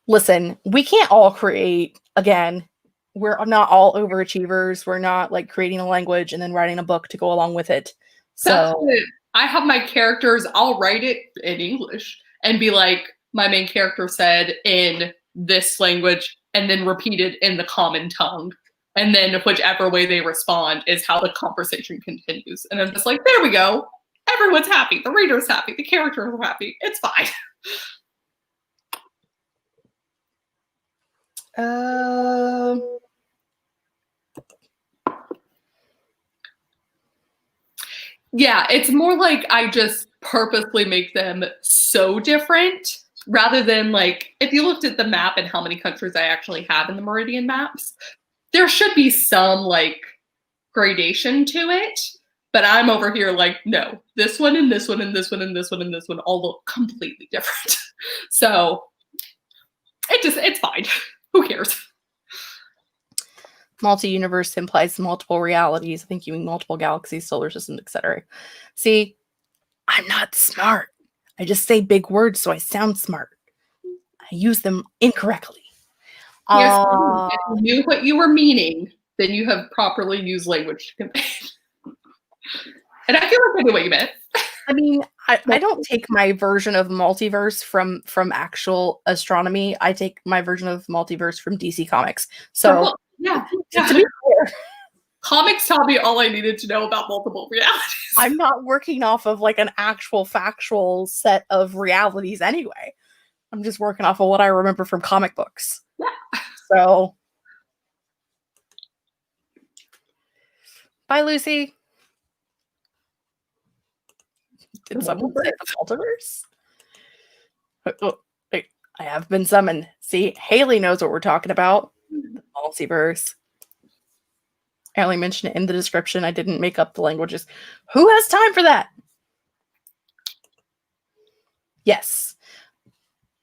[SPEAKER 2] listen, we can't all create, again, we're not all overachievers. We're not like creating a language and then writing a book to go along with it. So
[SPEAKER 1] I have my characters, I'll write it in English and be like, my main character said in this language and then repeated in the common tongue. And then whichever way they respond is how the conversation continues. And I'm just like, there we go. Everyone's happy. The reader's happy. The characters are happy. It's fine. Yeah, it's more like I just purposely make them so different rather than like, if you looked at the map and how many countries I actually have in the Meridian maps, there should be some like gradation to it, but I'm over here like, no, this one and this one and this one and this one and this one all look completely different. So it's fine. Who cares?
[SPEAKER 2] Multi-universe implies multiple realities. I think you mean multiple galaxies, solar systems, etc. See, I'm not smart. I just say big words so I sound smart. I use them incorrectly.
[SPEAKER 1] Yes, if you knew what you were meaning, then you have properly used language to convey it. And I feel like I knew what you meant.
[SPEAKER 2] I mean, I don't take my version of multiverse from actual astronomy. I take my version of multiverse from DC Comics. So,
[SPEAKER 1] yeah.
[SPEAKER 2] To be clear,
[SPEAKER 1] comics taught me all I needed to know about multiple realities.
[SPEAKER 2] I'm not working off of like an actual factual set of realities anyway. I'm just working off of what I remember from comic books.
[SPEAKER 1] Yeah.
[SPEAKER 2] So, bye, Lucy. Did someone say the multiverse? Oh, wait, I have been summoned. See, Haley knows what we're talking about. The multiverse. I only mentioned it in the description. I didn't make up the languages. Who has time for that? Yes.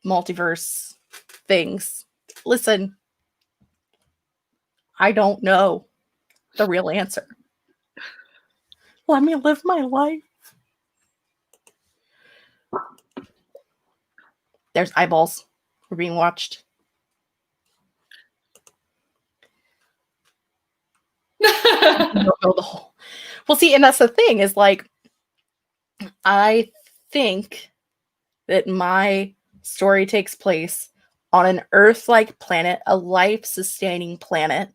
[SPEAKER 2] Multiverse things. Listen, I don't know the real answer. Let me live my life. There's eyeballs. We're being watched. Don't know the whole. Well, see, and that's the thing is like, I think that my story takes place on an Earth-like planet, a life-sustaining planet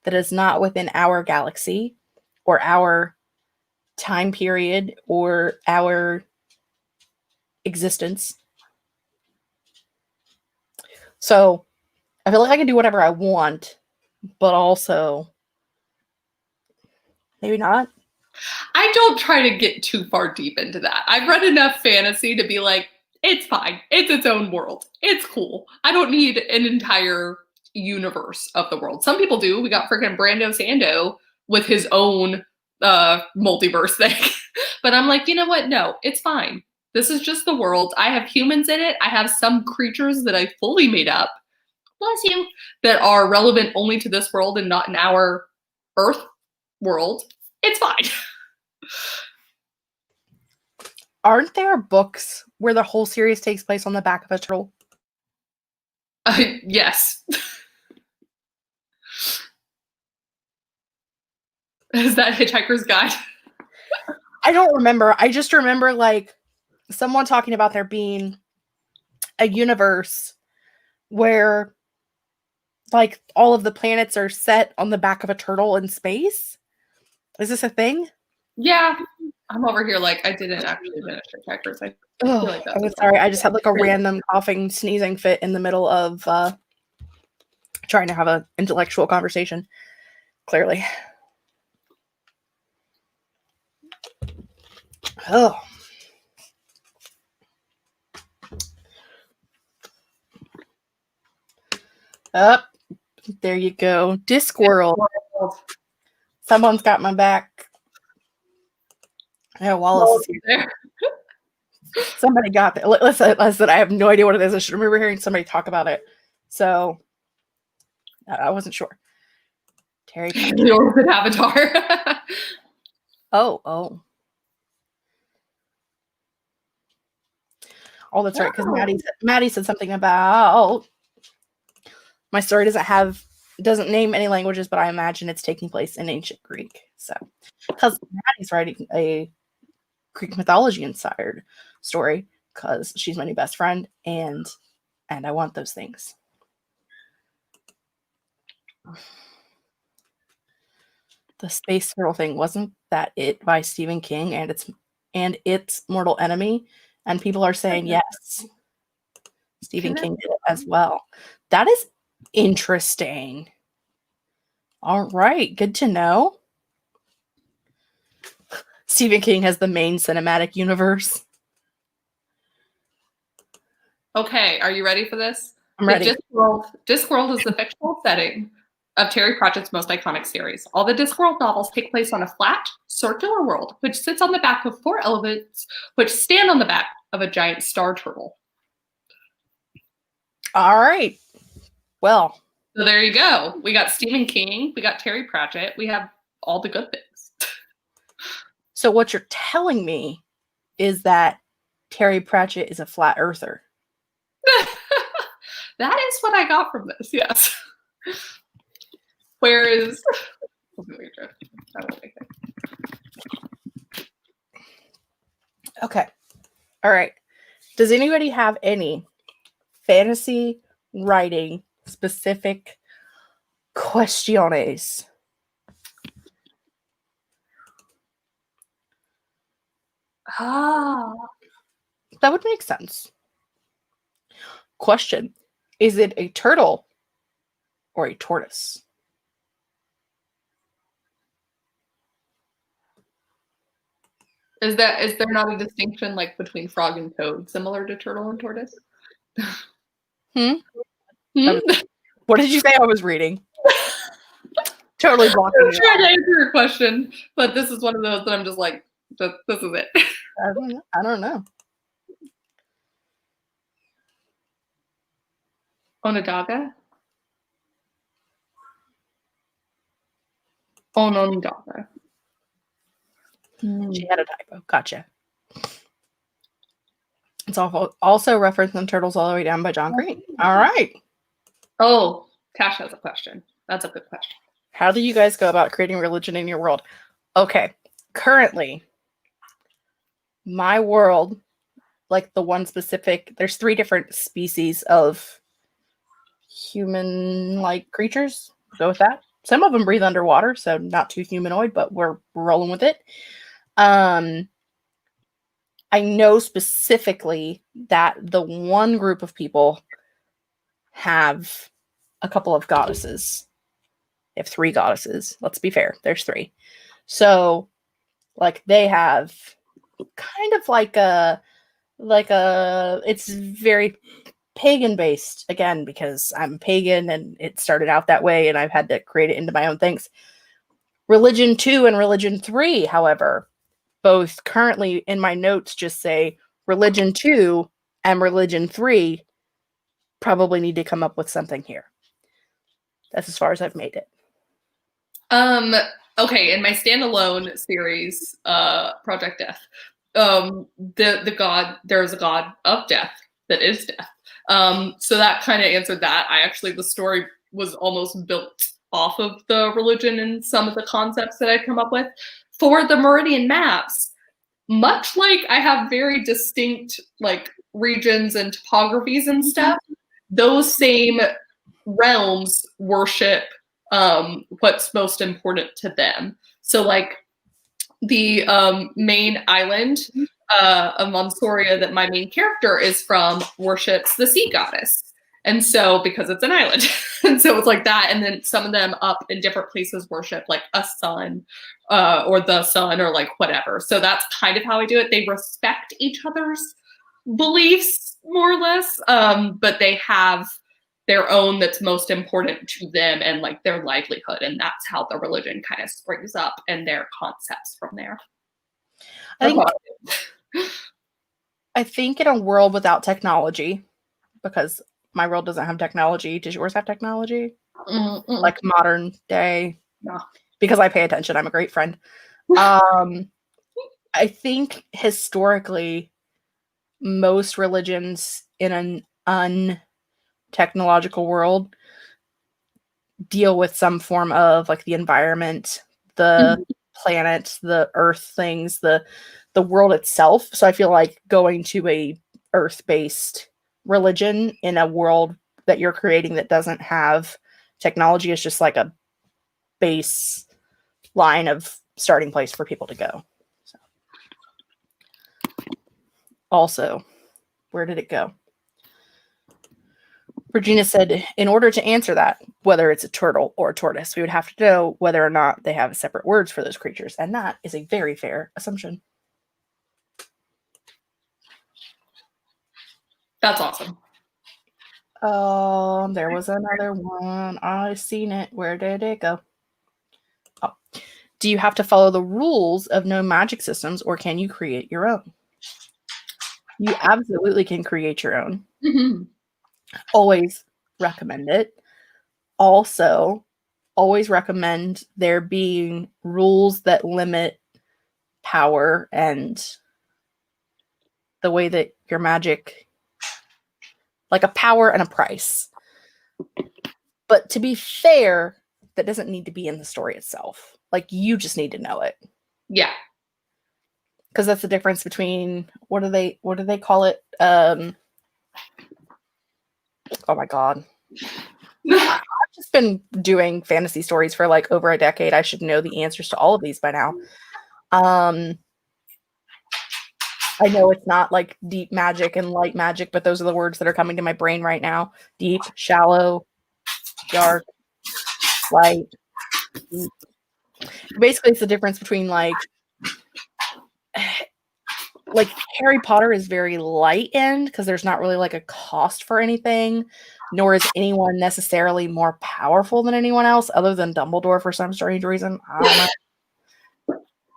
[SPEAKER 2] that is not within our galaxy or our time period or our existence. So I feel like I can do whatever I want, but also maybe not.
[SPEAKER 1] I don't try to get too far deep into that. I've read enough fantasy to be like, it's fine. It's its own world. It's cool. I don't need an entire universe of the world. Some people do. We got freaking Brando Sando with his own multiverse thing. But I'm like, you know what? No, it's fine. This is just the world. I have humans in it. I have some creatures that I fully made up, bless you, that are relevant only to this world and not in our Earth world. It's fine.
[SPEAKER 2] Aren't there books where the whole series takes place on the back of a turtle?
[SPEAKER 1] Yes. Is that Hitchhiker's Guide?
[SPEAKER 2] I don't remember. I just remember like someone talking about there being a universe where like all of the planets are set on the back of a turtle in space. Is this a thing?
[SPEAKER 1] Yeah. I'm over here like I didn't actually finish Hitchhiker's. I feel like
[SPEAKER 2] I'm sorry. I just had like a random coughing, sneezing fit in the middle of trying to have an intellectual conversation. Clearly. Oh. Up. There you go. Discworld. Someone's got my back. Yeah, Wallace is here. Somebody got that. Listen, I have no idea what it is. I should remember hearing somebody talk about it. So I wasn't sure. Terry.
[SPEAKER 1] The Orphan Avatar.
[SPEAKER 2] Oh, that's right. Because Maddie said something about my story doesn't name any languages, but I imagine it's taking place in ancient Greek. So, because Maddie's writing a Greek mythology inspired story, because she's my new best friend, and I want those things. The space turtle thing, wasn't that it by Stephen King and its mortal enemy? And people are saying yes. Stephen King did it as well. That is interesting. All right, good to know. Stephen King has the main cinematic universe.
[SPEAKER 1] Okay, are you ready for this?
[SPEAKER 2] I'm ready.
[SPEAKER 1] Discworld is the fictional setting of Terry Pratchett's most iconic series. All the Discworld novels take place on a flat, circular world, which sits on the back of 4 elephants, which stand on the back of a giant star turtle.
[SPEAKER 2] All right. Well.
[SPEAKER 1] So there you go. We got Stephen King. We got Terry Pratchett. We have all the good things.
[SPEAKER 2] So what you're telling me is that Terry Pratchett is a flat earther.
[SPEAKER 1] That is what I got from this, yes. Whereas,
[SPEAKER 2] okay. All right. Does anybody have any fantasy writing specific questiones? That would make sense. Question. Is it a turtle or a tortoise?
[SPEAKER 1] Is there not a distinction like between frog and toad, similar to turtle and tortoise?
[SPEAKER 2] Hmm?
[SPEAKER 1] Hmm?
[SPEAKER 2] What did you say I was reading? Totally blocking
[SPEAKER 1] I'm
[SPEAKER 2] you.
[SPEAKER 1] trying to answer your question, but this is one of those that I'm just like, this is it.
[SPEAKER 2] I don't know.
[SPEAKER 1] Onondaga? Onondaga.
[SPEAKER 2] She had a typo. Gotcha. It's also referenced in Turtles All the Way Down by John Green. All right.
[SPEAKER 1] Oh, Tash has a question. That's a good question.
[SPEAKER 2] How do you guys go about creating religion in your world? Okay. Currently, my world, like the one specific, there's 3 different species of human-like creatures. Go with that. Some of them breathe underwater, so not too humanoid, but we're rolling with it. I know specifically that the one group of people have a couple of goddesses. They have 3 goddesses. Let's be fair. There's 3. So, like, they have kind of like a it's very pagan based, again, because I'm pagan and it started out that way and I've had to create it into my own things. Religion 2 and Religion 3, however, both currently in my notes just say Religion 2 and Religion 3 probably need to come up with something here. That's as far as I've made it.
[SPEAKER 1] Okay, in my standalone series, Project Death, the god, there's a god of death that is death. So that kind of answered that. The story was almost built off of the religion and some of the concepts that I'd come up with. For the Meridian maps, much like I have very distinct like regions and topographies and stuff, those same realms worship what's most important to them. So like the main island of Monsoria that my main character is from worships the sea goddess. And so, because it's an island, and so it's like that. And then some of them up in different places worship like a sun or the sun or like whatever. So that's kind of how I do it. They respect each other's beliefs more or less, but they have their own that's most important to them and like their livelihood. And that's how the religion kind of springs up and their concepts from there.
[SPEAKER 2] I think in a world without technology, because my world doesn't have technology. Does yours have technology? Like modern day?
[SPEAKER 1] No.
[SPEAKER 2] Because I pay attention. I'm a great friend. I think historically, most religions in an untechnological world deal with some form of like the environment, the planet, the earth things, the world itself. So I feel like going to a earth-based religion in a world that you're creating that doesn't have technology is just like a base line of starting place for people to go. So. Also, where did it go? Regina said, in order to answer that, whether it's a turtle or a tortoise, we would have to know whether or not they have separate words for those creatures. And that is a very fair assumption.
[SPEAKER 1] That's awesome.
[SPEAKER 2] There was another one. I seen it. Where did it go? Oh. Do you have to follow the rules of known magic systems or can you create your own? You absolutely can create your own.
[SPEAKER 1] Mm-hmm.
[SPEAKER 2] Always recommend it. Also, always recommend there being rules that limit power and the way that your magic, like a power and a price. But to be fair, that doesn't need to be in the story itself. Like, you just need to know it.
[SPEAKER 1] Yeah.
[SPEAKER 2] Because that's the difference between, what do they call it? Oh my God. I've just been doing fantasy stories for like over a decade. I should know the answers to all of these by now. I I know it's not like deep magic and light magic, but those are the words that are coming to my brain right now. Deep, shallow, dark, light. Deep. Basically, it's the difference between like Harry Potter is very light end because there's not really like a cost for anything, nor is anyone necessarily more powerful than anyone else other than Dumbledore for some strange reason. I don't know.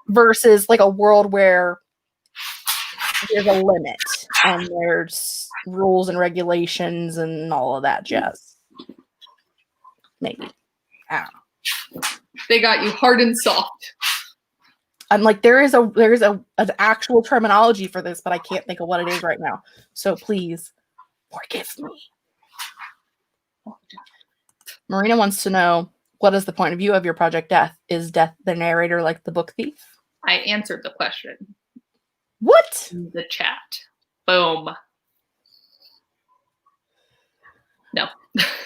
[SPEAKER 2] Versus like a world where there's a limit and there's rules and regulations and all of that jazz. Maybe. I don't know.
[SPEAKER 1] They got you hard and soft.
[SPEAKER 2] I'm like, there's an actual terminology for this, but I can't think of what it is right now. So please forgive me. Marina wants to know, what is the point of view of your project Death? Is Death the narrator like the book thief?
[SPEAKER 1] I answered the question.
[SPEAKER 2] What?
[SPEAKER 1] In the chat. Boom. No.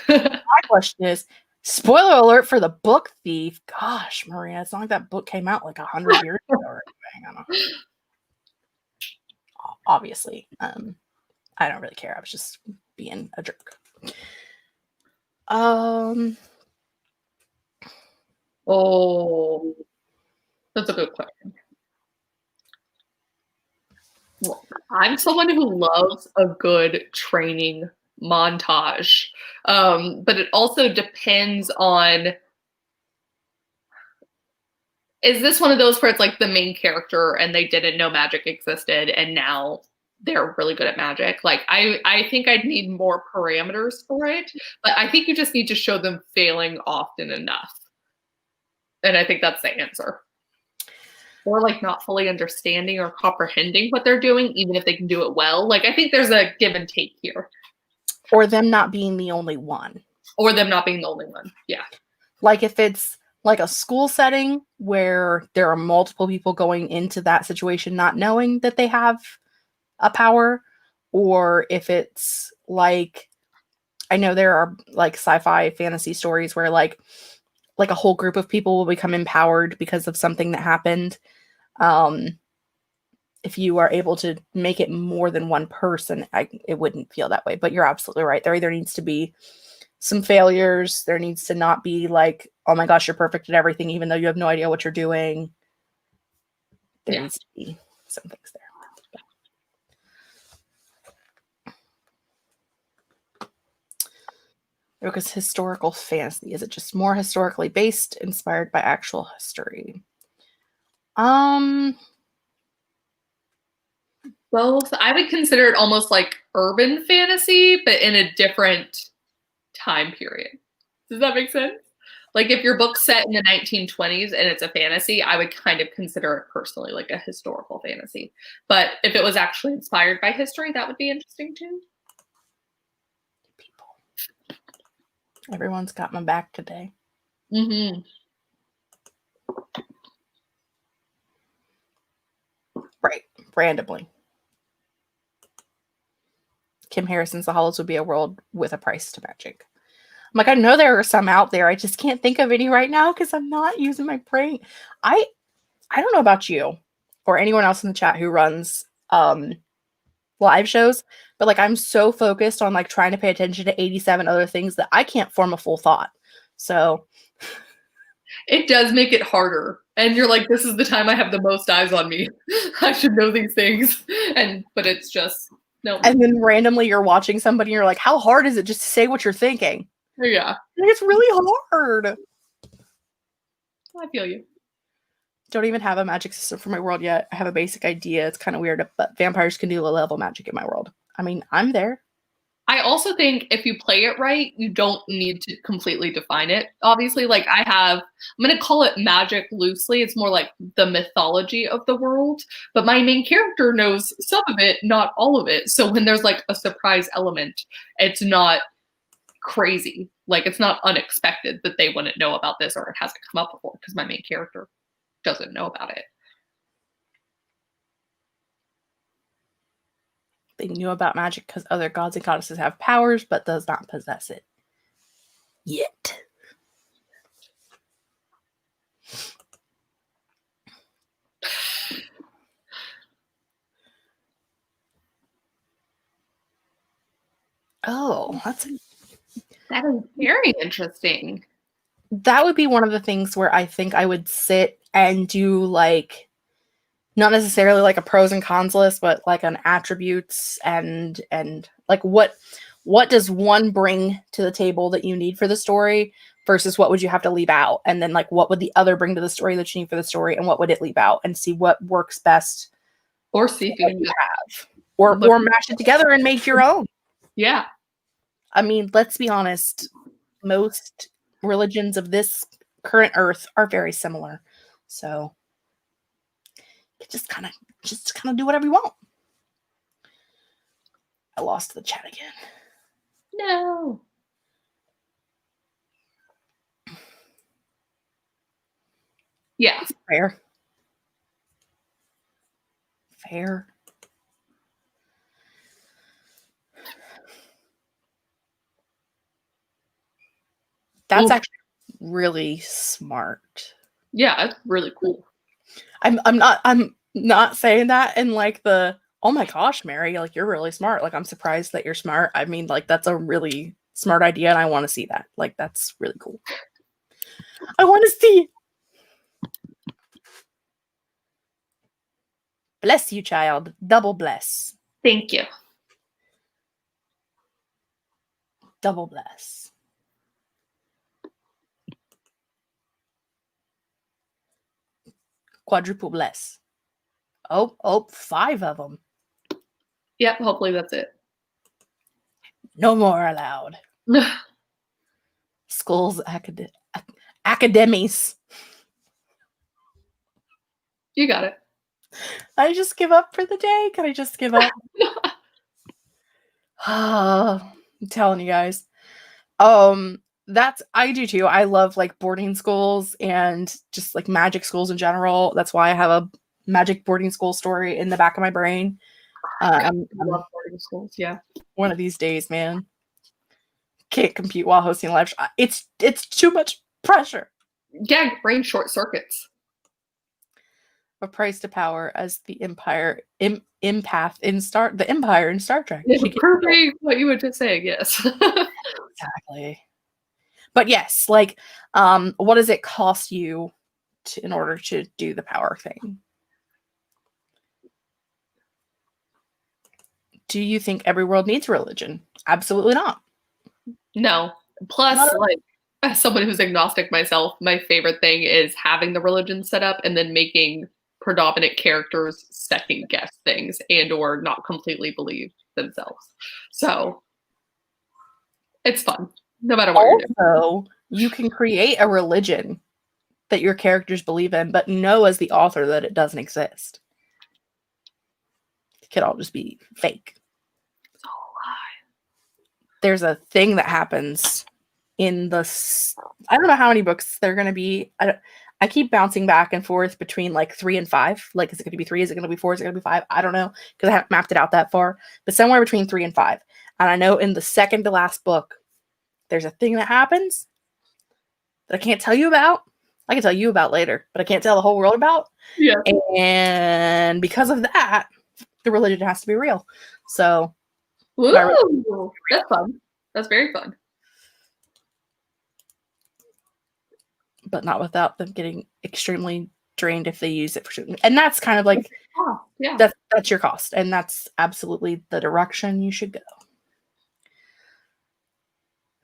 [SPEAKER 2] My question is, spoiler alert for the book thief. Gosh, Marina, it's not like that book came out like 100 years ago or anything. I don't know. Obviously, I don't really care. I was just being a jerk.
[SPEAKER 1] Oh, that's a good question. Well, I'm someone who loves a good training montage, but it also depends on, is this one of those where it's like the main character and they didn't know magic existed and now they're really good at magic? Like, I think I'd need more parameters for it, but I think you just need to show them failing often enough. And I think that's the answer. Or like not fully understanding or comprehending what they're doing, even if they can do it well. Like, I think there's a give and take here.
[SPEAKER 2] Or them not being the only one.
[SPEAKER 1] Or them not being the only one. Yeah.
[SPEAKER 2] Like if it's like a school setting where there are multiple people going into that situation not knowing that they have a power, or if it's like, I know there are like sci-fi fantasy stories where like a whole group of people will become empowered because of something that happened. If you are able to make it more than one person, it wouldn't feel that way. But you're absolutely right. There either needs to be some failures. There needs to not be like, oh my gosh, you're perfect at everything, even though you have no idea what you're doing. There needs to be some things there. Because historical fantasy, is it just more historically based, inspired by actual history?
[SPEAKER 1] Both. I would consider it almost like urban fantasy, but in a different time period. Does that make sense? Like if your book's set in the 1920s and it's a fantasy, I would kind of consider it personally like a historical fantasy. But if it was actually inspired by history, that would be interesting too.
[SPEAKER 2] People. Everyone's got my back today.
[SPEAKER 1] Mm-hmm.
[SPEAKER 2] Right. Randomly. Kim Harrison's The Hollows would be a world with a price to magic. I'm like, I know there are some out there. I just can't think of any right now because I'm not using my brain. I don't know about you or anyone else in the chat who runs live shows, but like I'm so focused on like trying to pay attention to 87 other things that I can't form a full thought. So
[SPEAKER 1] it does make it harder. And you're like, this is the time I have the most eyes on me. I should know these things. But it's just no.
[SPEAKER 2] And then randomly you're watching somebody and you're like, how hard is it just to say what you're thinking?
[SPEAKER 1] Yeah.
[SPEAKER 2] It's really hard.
[SPEAKER 1] I feel you.
[SPEAKER 2] Don't even have a magic system for my world yet. I have a basic idea. It's kind of weird, but vampires can do low-level magic in my world. I mean, I'm there.
[SPEAKER 1] I also think if you play it right, you don't need to completely define it. Obviously, like I'm going to call it magic loosely. It's more like the mythology of the world. But my main character knows some of it, not all of it. So when there's like a surprise element, it's not crazy. Like it's not unexpected that they wouldn't know about this or it hasn't come up before because my main character doesn't know about it.
[SPEAKER 2] They knew about magic because other gods and goddesses have powers, but does not possess it yet. Oh,
[SPEAKER 1] that is very interesting.
[SPEAKER 2] That would be one of the things where I think I would sit and do like, not necessarily like a pros and cons list, but like an attributes and like what does one bring to the table that you need for the story versus what would you have to leave out, and then like what would the other bring to the story that you need for the story and what would it leave out, and see what works best,
[SPEAKER 1] or see if you can
[SPEAKER 2] have, or mash it together and make your own.
[SPEAKER 1] Yeah.
[SPEAKER 2] I mean, let's be honest, most religions of this current earth are very similar, so just kind of do whatever you want. I lost the chat again.
[SPEAKER 1] No. Yeah.
[SPEAKER 2] Fair. That's actually really smart.
[SPEAKER 1] Yeah, it's really cool.
[SPEAKER 2] I'm not saying that in like the, oh my gosh, Mary, like you're really smart. Like I'm surprised that you're smart. I mean, like that's a really smart idea and I want to see that. Like that's really cool. I want to see. Bless you, child. Double bless.
[SPEAKER 1] Thank you.
[SPEAKER 2] Double bless. Quadruple bless. Oh, 5 of them.
[SPEAKER 1] Yep, hopefully that's it.
[SPEAKER 2] No more allowed. Schools, academies.
[SPEAKER 1] You got it.
[SPEAKER 2] I just give up for the day. Can I just give up? I'm telling you guys. I do too. I love like boarding schools and just like magic schools in general. That's why I have a magic boarding school story in the back of my brain.
[SPEAKER 1] I love boarding schools. Yeah.
[SPEAKER 2] One of these days, man. Can't compete while hosting live. It's too much pressure.
[SPEAKER 1] Yeah, brain short circuits.
[SPEAKER 2] A price to power as the Empire empath in Star Trek.
[SPEAKER 1] Perfect what you were just saying, yes.
[SPEAKER 2] Exactly. But yes, like, what does it cost you in order to do the power thing? Do you think every world needs religion? Absolutely not.
[SPEAKER 1] No. Plus, like, as someone who's agnostic myself, my favorite thing is having the religion set up and then making predominant characters second guess things and or not completely believe themselves. So it's fun, no matter what you're doing.
[SPEAKER 2] Also, you can create a religion that your characters believe in, but know as the author that it doesn't exist. It could all just be fake.
[SPEAKER 1] It's all a lie.
[SPEAKER 2] There's a thing that happens in the, I don't know how many books they're going to be. I keep bouncing back and forth between like 3 and 5. Like, is it going to be 3? Is it going to be 4? Is it going to be 5? I don't know because I haven't mapped it out that far. But somewhere between 3 and 5. And I know in the second to last book, there's a thing that happens that I can't tell you about. I can tell you about later, but I can't tell the whole world about.
[SPEAKER 1] Yeah.
[SPEAKER 2] And because of that, the religion has to be real. So,
[SPEAKER 1] ooh, that's fun. That's very fun.
[SPEAKER 2] But not without them getting extremely drained if they use it for shooting. And that's kind of like,
[SPEAKER 1] yeah,
[SPEAKER 2] that's your cost. And that's absolutely the direction you should go.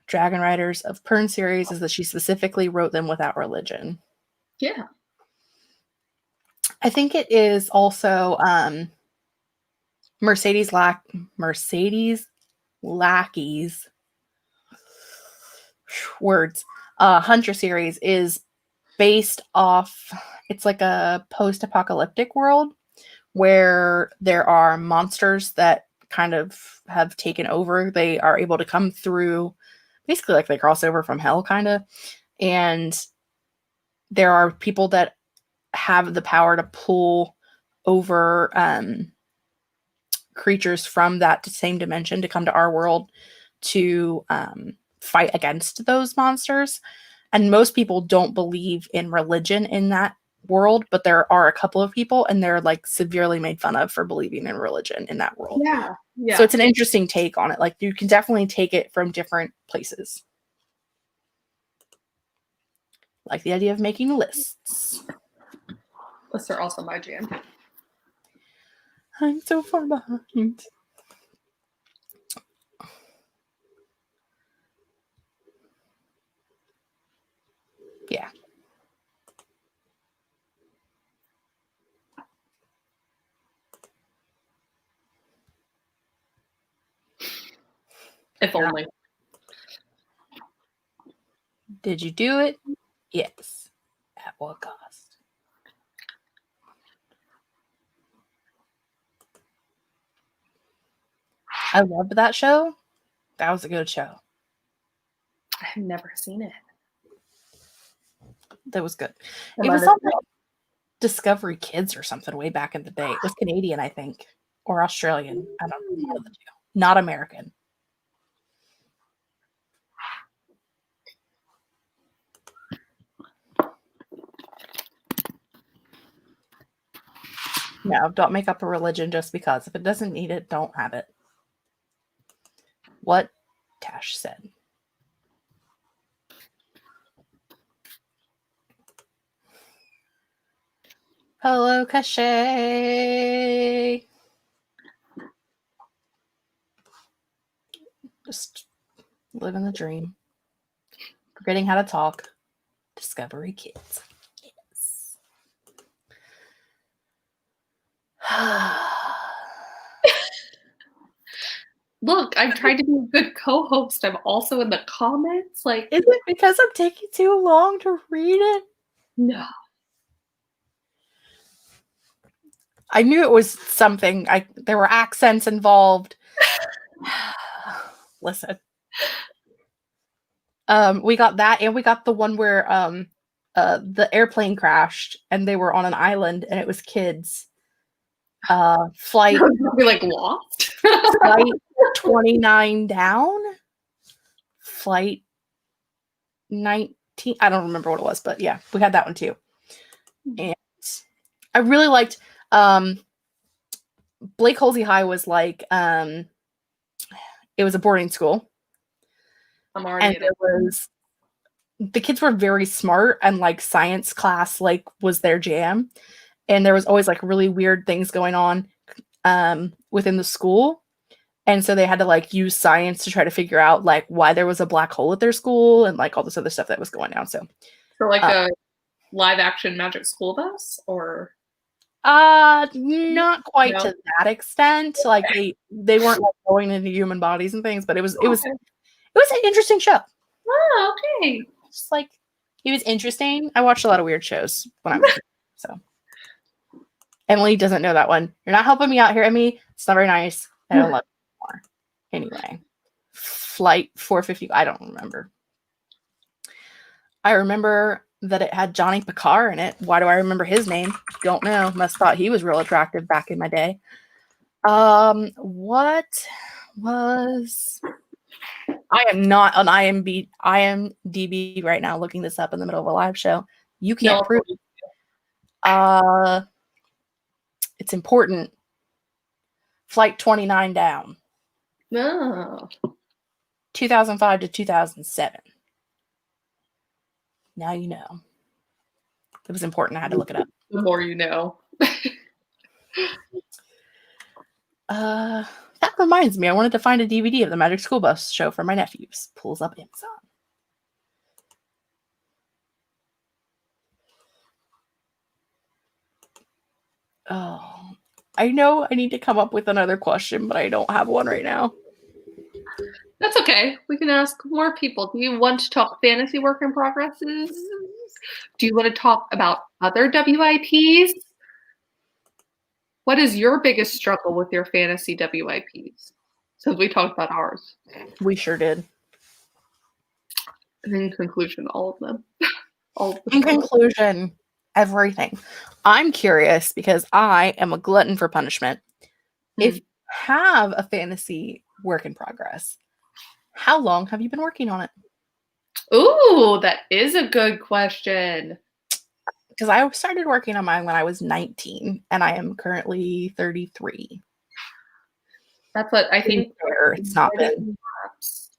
[SPEAKER 2] Dragon Riders of Pern series is that she specifically wrote them without religion.
[SPEAKER 1] Yeah.
[SPEAKER 2] I think it is also Mercedes Lackey's words. Hunter series is based off, it's like a post-apocalyptic world where there are monsters that kind of have taken over. They are able to come through, basically like they cross over from hell kind of, and there are people that have the power to pull over creatures from that same dimension to come to our world to fight against those monsters. And most people don't believe in religion in that world, but there are a couple of people, and they're like severely made fun of for believing in religion in that world.
[SPEAKER 1] Yeah.
[SPEAKER 2] So it's an interesting take on it. Like you can definitely take it from different places. Like the idea of making lists.
[SPEAKER 1] Lists are also my jam.
[SPEAKER 2] I'm so far behind. Yeah.
[SPEAKER 1] If only.
[SPEAKER 2] Did you do it? Yes. At what cost? I loved that show. That was a good show.
[SPEAKER 1] I have never seen it.
[SPEAKER 2] That was good. It was on like Discovery Kids or something way back in the day. It was Canadian, I think, or Australian. I don't know the two. Not American. No, don't make up a religion just because. If it doesn't need it, don't have it. What Tash said. Hello, Cachet. Just living the dream. Forgetting how to talk. Discovery Kids. Yes.
[SPEAKER 1] Look, I'm trying to be a good co-host. I'm also in the comments. Like,
[SPEAKER 2] is it because I'm taking too long to read it?
[SPEAKER 1] No.
[SPEAKER 2] I knew it was something. There were accents involved. Listen. We got that, and we got the one where the airplane crashed and they were on an island and it was kids. Flight
[SPEAKER 1] be like lost.
[SPEAKER 2] Flight 29 down. Flight 19. I don't remember what it was, but yeah, we had that one too. And I really liked Blake Halsey High was like it was a boarding school.
[SPEAKER 1] I'm already
[SPEAKER 2] The kids were very smart, and like science class like was their jam, and there was always like really weird things going on within the school, and so they had to like use science to try to figure out like why there was a black hole at their school and like all this other stuff that was going on. So
[SPEAKER 1] like a live action Magic School Bus, or
[SPEAKER 2] not quite to that extent. Like they weren't like going into human bodies and things, but it was an interesting show.
[SPEAKER 1] Oh, okay.
[SPEAKER 2] Just like it was interesting. I watched a lot of weird shows when I was so. Emily doesn't know that one. You're not helping me out here, Emily. It's not very nice. I don't love it anymore. Anyway, Flight 450. I don't remember. I remember that it had Johnny Picard in it. Why do I remember his name? Don't know. Must thought he was real attractive back in my day. What was... I am not on IMDb right now looking this up in the middle of a live show. You can't prove it. It's important. Flight 29 down.
[SPEAKER 1] No.
[SPEAKER 2] 2005 to 2007. Now you know. It was important. I had to look it up.
[SPEAKER 1] The more you know.
[SPEAKER 2] That reminds me, I wanted to find a DVD of the Magic School Bus show for my nephews. Pulls up Amazon. Oh, I know I need to come up with another question, but I don't have one right now.
[SPEAKER 1] That's okay. We can ask more people. Do you want to talk fantasy work in progresses? Do you want to talk about other WIPs? What is your biggest struggle with your fantasy WIPs? Since we talked about ours.
[SPEAKER 2] We sure did.
[SPEAKER 1] And in conclusion, all of them.
[SPEAKER 2] In conclusion, everything. I'm curious because I am a glutton for punishment. If you have a fantasy work in progress, how long have you been working on it?
[SPEAKER 1] Ooh, that is a good question.
[SPEAKER 2] because I started working on mine when I was 19 and I am currently 33.
[SPEAKER 1] That's what I think.
[SPEAKER 2] It's not been.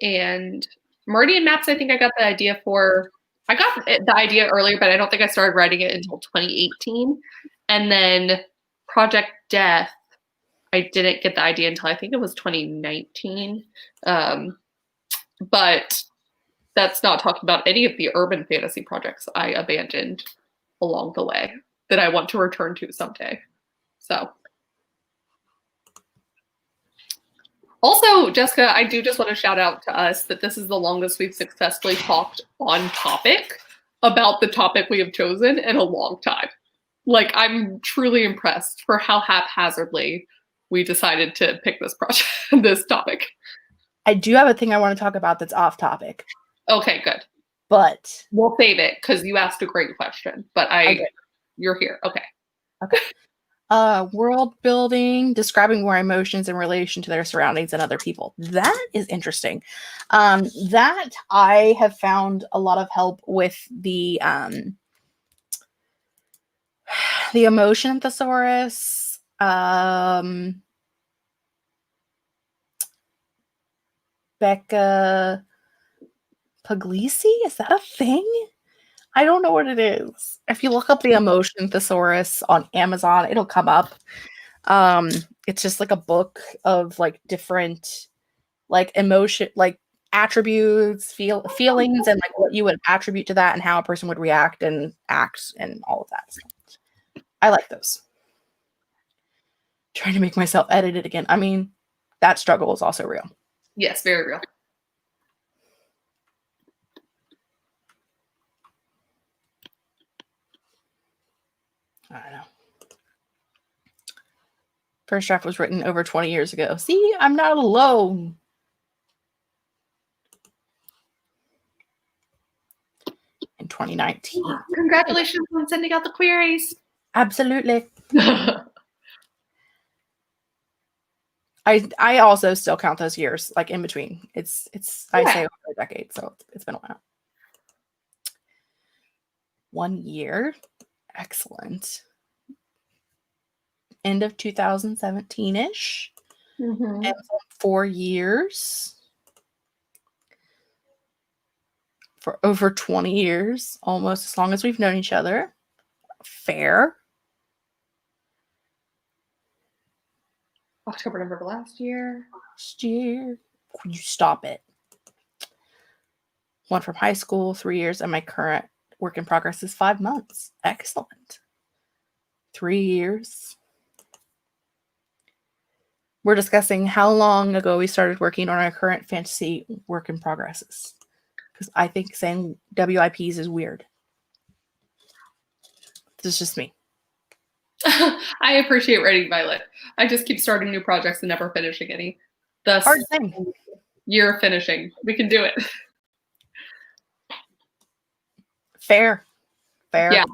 [SPEAKER 1] And Meridian Maps, I think I got the idea for. I got the idea earlier, but I don't think I started writing it until 2018. And then Project Death, I didn't get the idea until I think it was 2019. But that's not talking about any of the urban fantasy projects I abandoned along the way that I want to return to someday. So. Also, Jessica, I do just want to shout out to us that this is the longest we've successfully talked on topic about the topic we have chosen in a long time. Like, I'm truly impressed for how haphazardly we decided to pick this project, this topic.
[SPEAKER 2] I do have a thing I want to talk about that's off topic.
[SPEAKER 1] Okay, good.
[SPEAKER 2] But
[SPEAKER 1] we'll save it because you asked a great question. But you're here. Okay.
[SPEAKER 2] Okay. World building, describing more emotions in relation to their surroundings and other people. That is interesting. That I have found a lot of help with the emotion thesaurus. Becca Puglisi, is that a thing? I don't know what it is. If you look up the emotion thesaurus on Amazon, it'll come up. It's just like a book of like different like emotion, like attributes, feelings, and like what you would attribute to that and how a person would react and act and all of that stuff. I like those. Trying to make myself edit it again. I mean, that struggle is also real.
[SPEAKER 1] Yes, very real.
[SPEAKER 2] I don't know. First draft was written over 20 years ago. See, I'm not alone. In 2019.
[SPEAKER 1] Congratulations on sending out the queries.
[SPEAKER 2] Absolutely. I also still count those years like in between. It's I say over a decade, so it's been a while. 1 year. Excellent. End of 2017-ish.
[SPEAKER 1] Mm-hmm.
[SPEAKER 2] And 4 years. For over 20 years, almost as long as we've known each other. Fair.
[SPEAKER 1] October, November last year.
[SPEAKER 2] Could you stop it? One from high school, 3 years, and my current work in progress is 5 months. Excellent. 3 years. We're discussing how long ago we started working on our current fantasy work in progresses. Because I think saying WIPs is weird. This is just me.
[SPEAKER 1] I appreciate writing Violet. I just keep starting new projects and never finishing any. Thus,
[SPEAKER 2] hard thing.
[SPEAKER 1] Year finishing. We can do it.
[SPEAKER 2] Fair.
[SPEAKER 1] Yeah.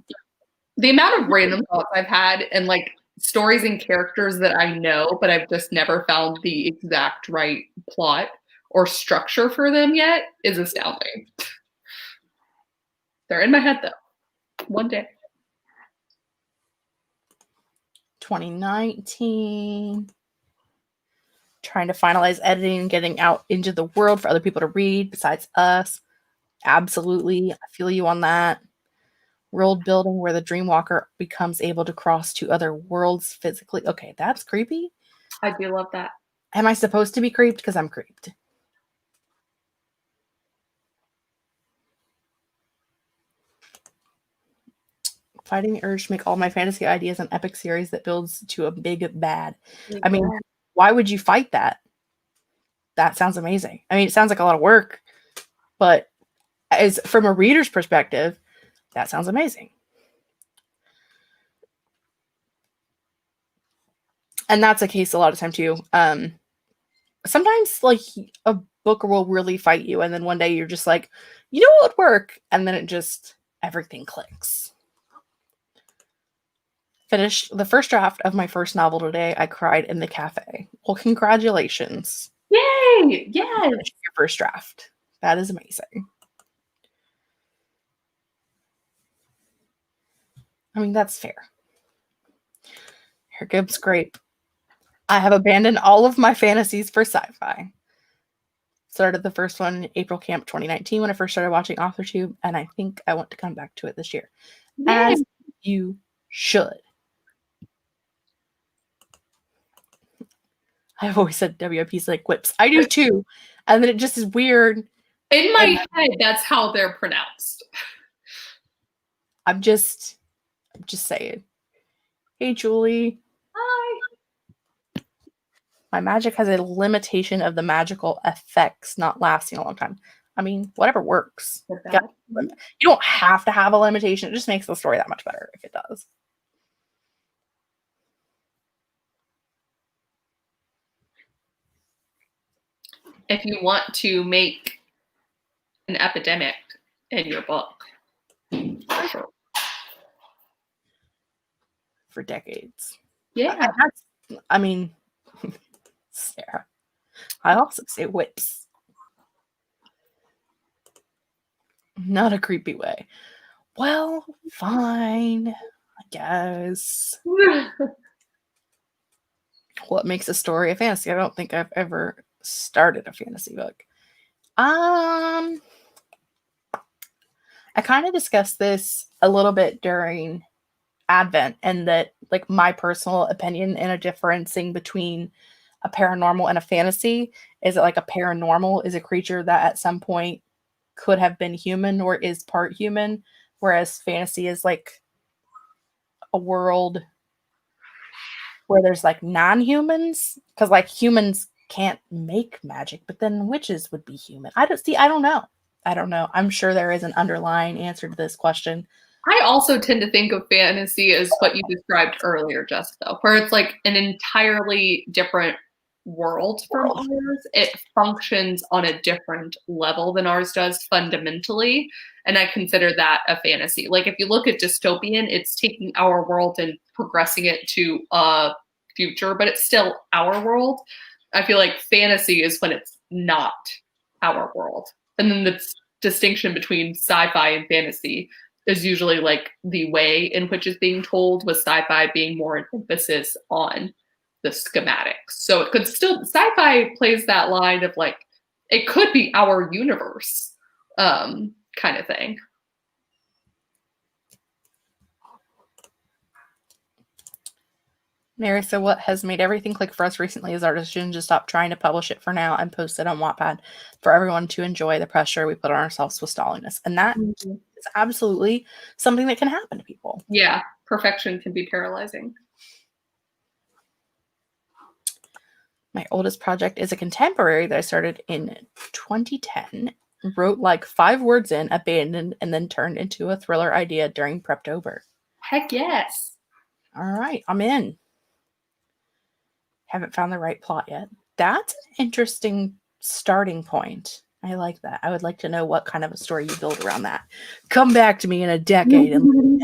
[SPEAKER 1] The amount of random thoughts I've had and like stories and characters that I know, but I've just never found the exact right plot or structure for them yet is astounding. They're in my head though. One day.
[SPEAKER 2] 2019. Trying to finalize editing and getting out into the world for other people to read besides us. Absolutely. I feel you on that. World building where the Dreamwalker becomes able to cross to other worlds physically. Okay, that's creepy.
[SPEAKER 1] I do love that.
[SPEAKER 2] Am I supposed to be creeped? Because I'm creeped. Fighting the urge to make all my fantasy ideas an epic series that builds to a big bad. I mean, why would you fight that? That sounds amazing. I mean, it sounds like a lot of work, but as from a reader's perspective, that sounds amazing. And that's a case a lot of time too. Sometimes like a book will really fight you, and then one day you're just like, you know what would work? And then it just, everything clicks. Finished the first draft of my first novel today. I cried in the cafe. Well, congratulations.
[SPEAKER 1] Yay! Yes.
[SPEAKER 2] Your first draft. That is amazing. I mean, that's fair. Here Gibbs grape. I have abandoned all of my fantasies for sci-fi. Started the first one April Camp 2019 when I first started watching Authortube, and I think I want to come back to it this year.
[SPEAKER 1] Yeah.
[SPEAKER 2] As you should. I've always said WIP's like whips. I do too. And then it just is weird.
[SPEAKER 1] In my head, that's how they're pronounced.
[SPEAKER 2] I'm just saying. Hey, Julie.
[SPEAKER 1] Hi.
[SPEAKER 2] My magic has a limitation of the magical effects not lasting a long time. I mean, whatever works. You don't have to have a limitation. It just makes the story that much better if it does.
[SPEAKER 1] If you want to make an epidemic in your book.
[SPEAKER 2] For decades.
[SPEAKER 1] Yeah.
[SPEAKER 2] I mean, Sarah. I also say whips. Not a creepy way. Well, fine. I guess. What makes a story a fantasy? I don't think I've ever started a fantasy book. I kind of discussed this a little bit during Advent, and that like my personal opinion in a differencing between a paranormal and a fantasy is that like a paranormal is a creature that at some point could have been human or is part human, whereas fantasy is like a world where there's like non-humans, because like humans can't make magic, but then witches would be human. I don't know. I'm sure there is an underlying answer to this question.
[SPEAKER 1] I also tend to think of fantasy as what you described earlier, Jessica, where it's like an entirely different world from ours. It functions on a different level than ours does fundamentally. And I consider that a fantasy. Like if you look at dystopian, it's taking our world and progressing it to a future, but it's still our world. I feel like fantasy is when it's not our world. And then the distinction between sci-fi and fantasy is usually like the way in which it's being told, with sci-fi being more an emphasis on the schematics. So it could still, sci-fi plays that line of like, it could be our universe kind of thing.
[SPEAKER 2] Mary, so what has made everything click for us recently is our decision to stop trying to publish it for now and post it on Wattpad for everyone to enjoy the pressure we put on ourselves with stalliness. And that is absolutely something that can happen to people.
[SPEAKER 1] Yeah, perfection can be paralyzing.
[SPEAKER 2] My oldest project is a contemporary that I started in 2010, wrote like 5 words in, abandoned, and then turned into a thriller idea during Preptober.
[SPEAKER 1] Heck yes.
[SPEAKER 2] All right, I'm in. Haven't found the right plot yet. That's an interesting starting point. I like that. I would like to know what kind of a story you build around that. Come back to me in a decade and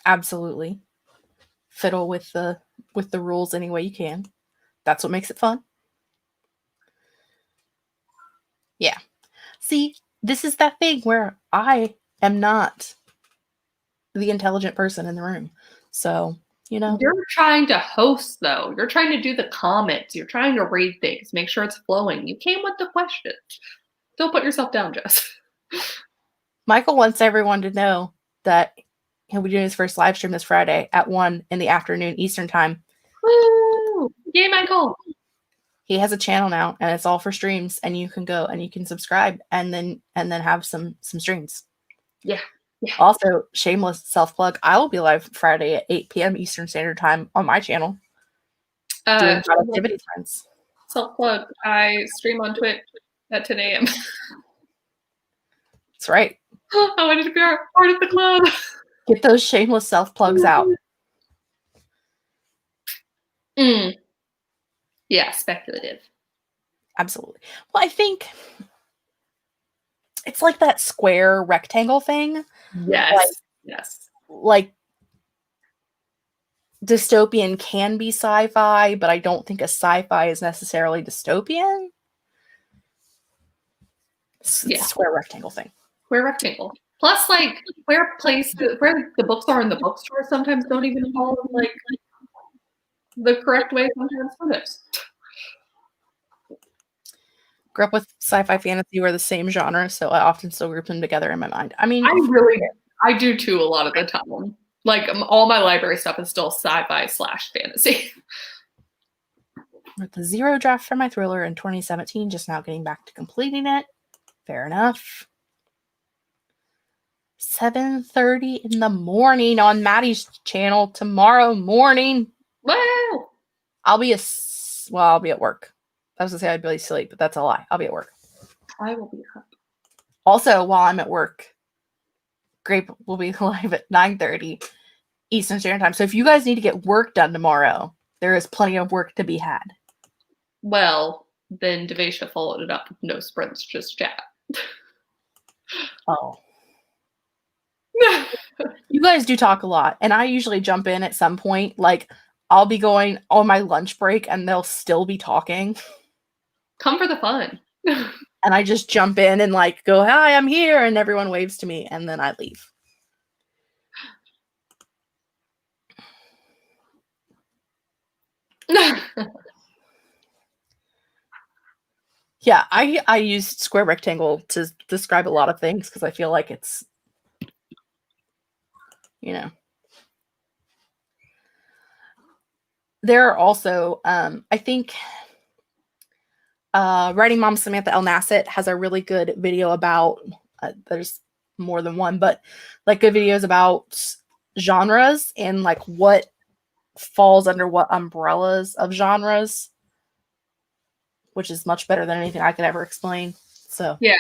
[SPEAKER 2] absolutely fiddle with the rules any way you can. That's what makes it fun. Yeah. See, this is that thing where I am not the intelligent person in the room. So, you know.
[SPEAKER 1] You're trying to host, though. You're trying to do the comments. You're trying to read things, make sure it's flowing. You came with the questions. Don't put yourself down, Jess.
[SPEAKER 2] Michael wants everyone to know that he'll be doing his first live stream this Friday at 1 in the afternoon Eastern time.
[SPEAKER 1] Woo! Yay, Michael!
[SPEAKER 2] He has a channel now, and it's all for streams, and you can go and you can subscribe and then have some streams.
[SPEAKER 1] Yeah. Yeah.
[SPEAKER 2] Also, shameless self-plug, I will be live Friday at 8 p.m. Eastern Standard Time on my channel. Doing productivity trends.
[SPEAKER 1] Self-plug. I stream on Twitch at 10 a.m.
[SPEAKER 2] That's right.
[SPEAKER 1] I wanted to be part of the club.
[SPEAKER 2] Get those shameless self-plugs out.
[SPEAKER 1] Yeah, speculative.
[SPEAKER 2] Absolutely. Well, I think it's like that square rectangle thing.
[SPEAKER 1] Yes. Yes.
[SPEAKER 2] Like dystopian can be sci-fi, but I don't think a sci-fi is necessarily dystopian. Square rectangle thing.
[SPEAKER 1] Square rectangle. Plus, like, where the books are in the bookstore sometimes don't even follow, like, the correct way sometimes for this.
[SPEAKER 2] Grew up with sci-fi fantasy were the same genre, so I often still group them together in my mind. I mean,
[SPEAKER 1] I do too a lot of the time. Like, all my library stuff is still sci-fi / fantasy.
[SPEAKER 2] With the 0 draft for my thriller in 2017, just now getting back to completing it. Fair enough. 7:30 in the morning on Maddie's channel tomorrow morning.
[SPEAKER 1] Wow.
[SPEAKER 2] I'll be at work. I was gonna say I'd be asleep, but that's a lie. I'll be at work.
[SPEAKER 1] I will be up.
[SPEAKER 2] Also, while I'm at work, Grape will be live at 9:30 Eastern Standard Time. So if you guys need to get work done tomorrow, there is plenty of work to be had.
[SPEAKER 1] Well, then Devesha followed it up with no sprints, just chat.
[SPEAKER 2] Oh. You guys do talk a lot, and I usually jump in at some point. Like, I'll be going on my lunch break, and they'll still be talking.
[SPEAKER 1] Come for the fun.
[SPEAKER 2] And I just jump in and, like, go, hi, I'm here, and everyone waves to me, and then I leave. Yeah, I use square rectangle to describe a lot of things because I feel like it's, you know. There are also, I think, Writing Mom Samantha L. Nassett has a really good video about, there's more than one, but like good videos about genres and like what falls under what umbrellas of genres, which is much better than anything I could ever explain. So
[SPEAKER 1] yeah.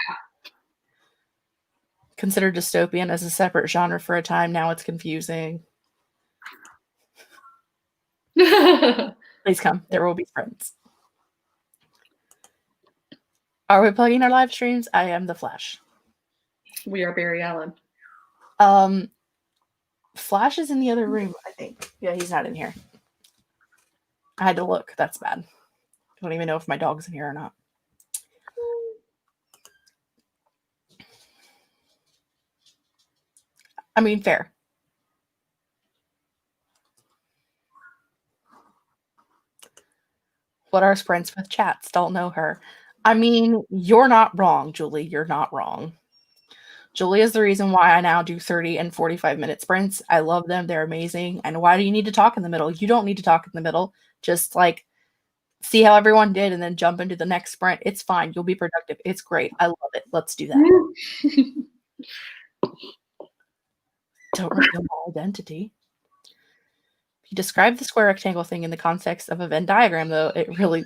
[SPEAKER 2] Consider dystopian as a separate genre for a time. Now it's confusing. Please come. There will be friends. Are we plugging our live streams? I am the Flash.
[SPEAKER 1] We are Barry Allen.
[SPEAKER 2] Flash is in the other room, I think. Yeah, he's not in here. I had to look. That's bad. I don't even know if my dog's in here or not. I mean, fair. What are sprints with chats? Don't know her. I mean, you're not wrong, Julie. You're not wrong. Julie is the reason why I now do 30 and 45-minute sprints. I love them. They're amazing. And why do you need to talk in the middle? You don't need to talk in the middle. Just like see how everyone did and then jump into the next sprint. It's fine. You'll be productive. It's great. I love it. Let's do that. Don't reveal my identity. If you describe the square rectangle thing in the context of a Venn diagram, though, it really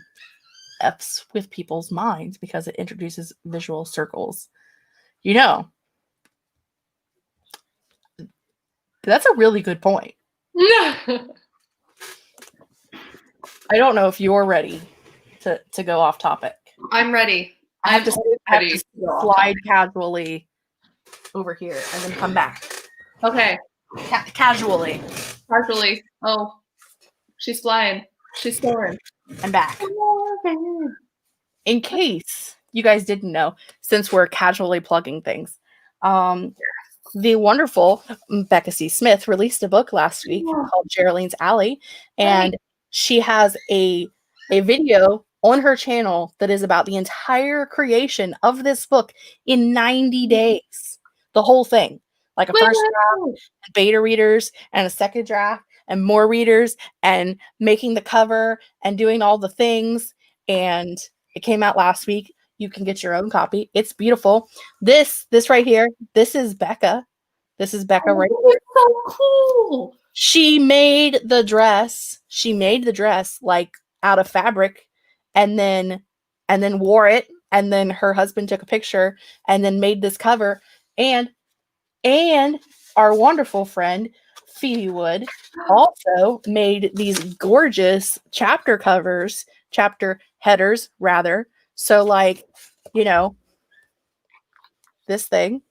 [SPEAKER 2] F's with people's minds because it introduces visual circles. You know, that's a really good point. I don't know if you're ready to go off topic.
[SPEAKER 1] I'm ready.
[SPEAKER 2] I have to slide casually over here and then come back.
[SPEAKER 1] Okay.
[SPEAKER 2] Casually.
[SPEAKER 1] Casually. Oh, she's flying. She's soaring.
[SPEAKER 2] I'm back. In case you guys didn't know, since we're casually plugging things, the wonderful Becca C. Smith released a book last week called Geraldine's Alley, and she has a video on her channel that is about the entire creation of this book in 90 days. The whole thing. Like a first draft, and beta readers, and a second draft, and more readers, and making the cover, and doing all the things. And it came out last week. You can get your own copy. It's beautiful. This right here, this is Becca. This is Becca right here.
[SPEAKER 1] So cool.
[SPEAKER 2] She made the dress. She made the dress like out of fabric, and then wore it. And then her husband took a picture, and then made this cover. And our wonderful friend Phoebe Wood also made these gorgeous chapter headers rather. So like, you know, this thing.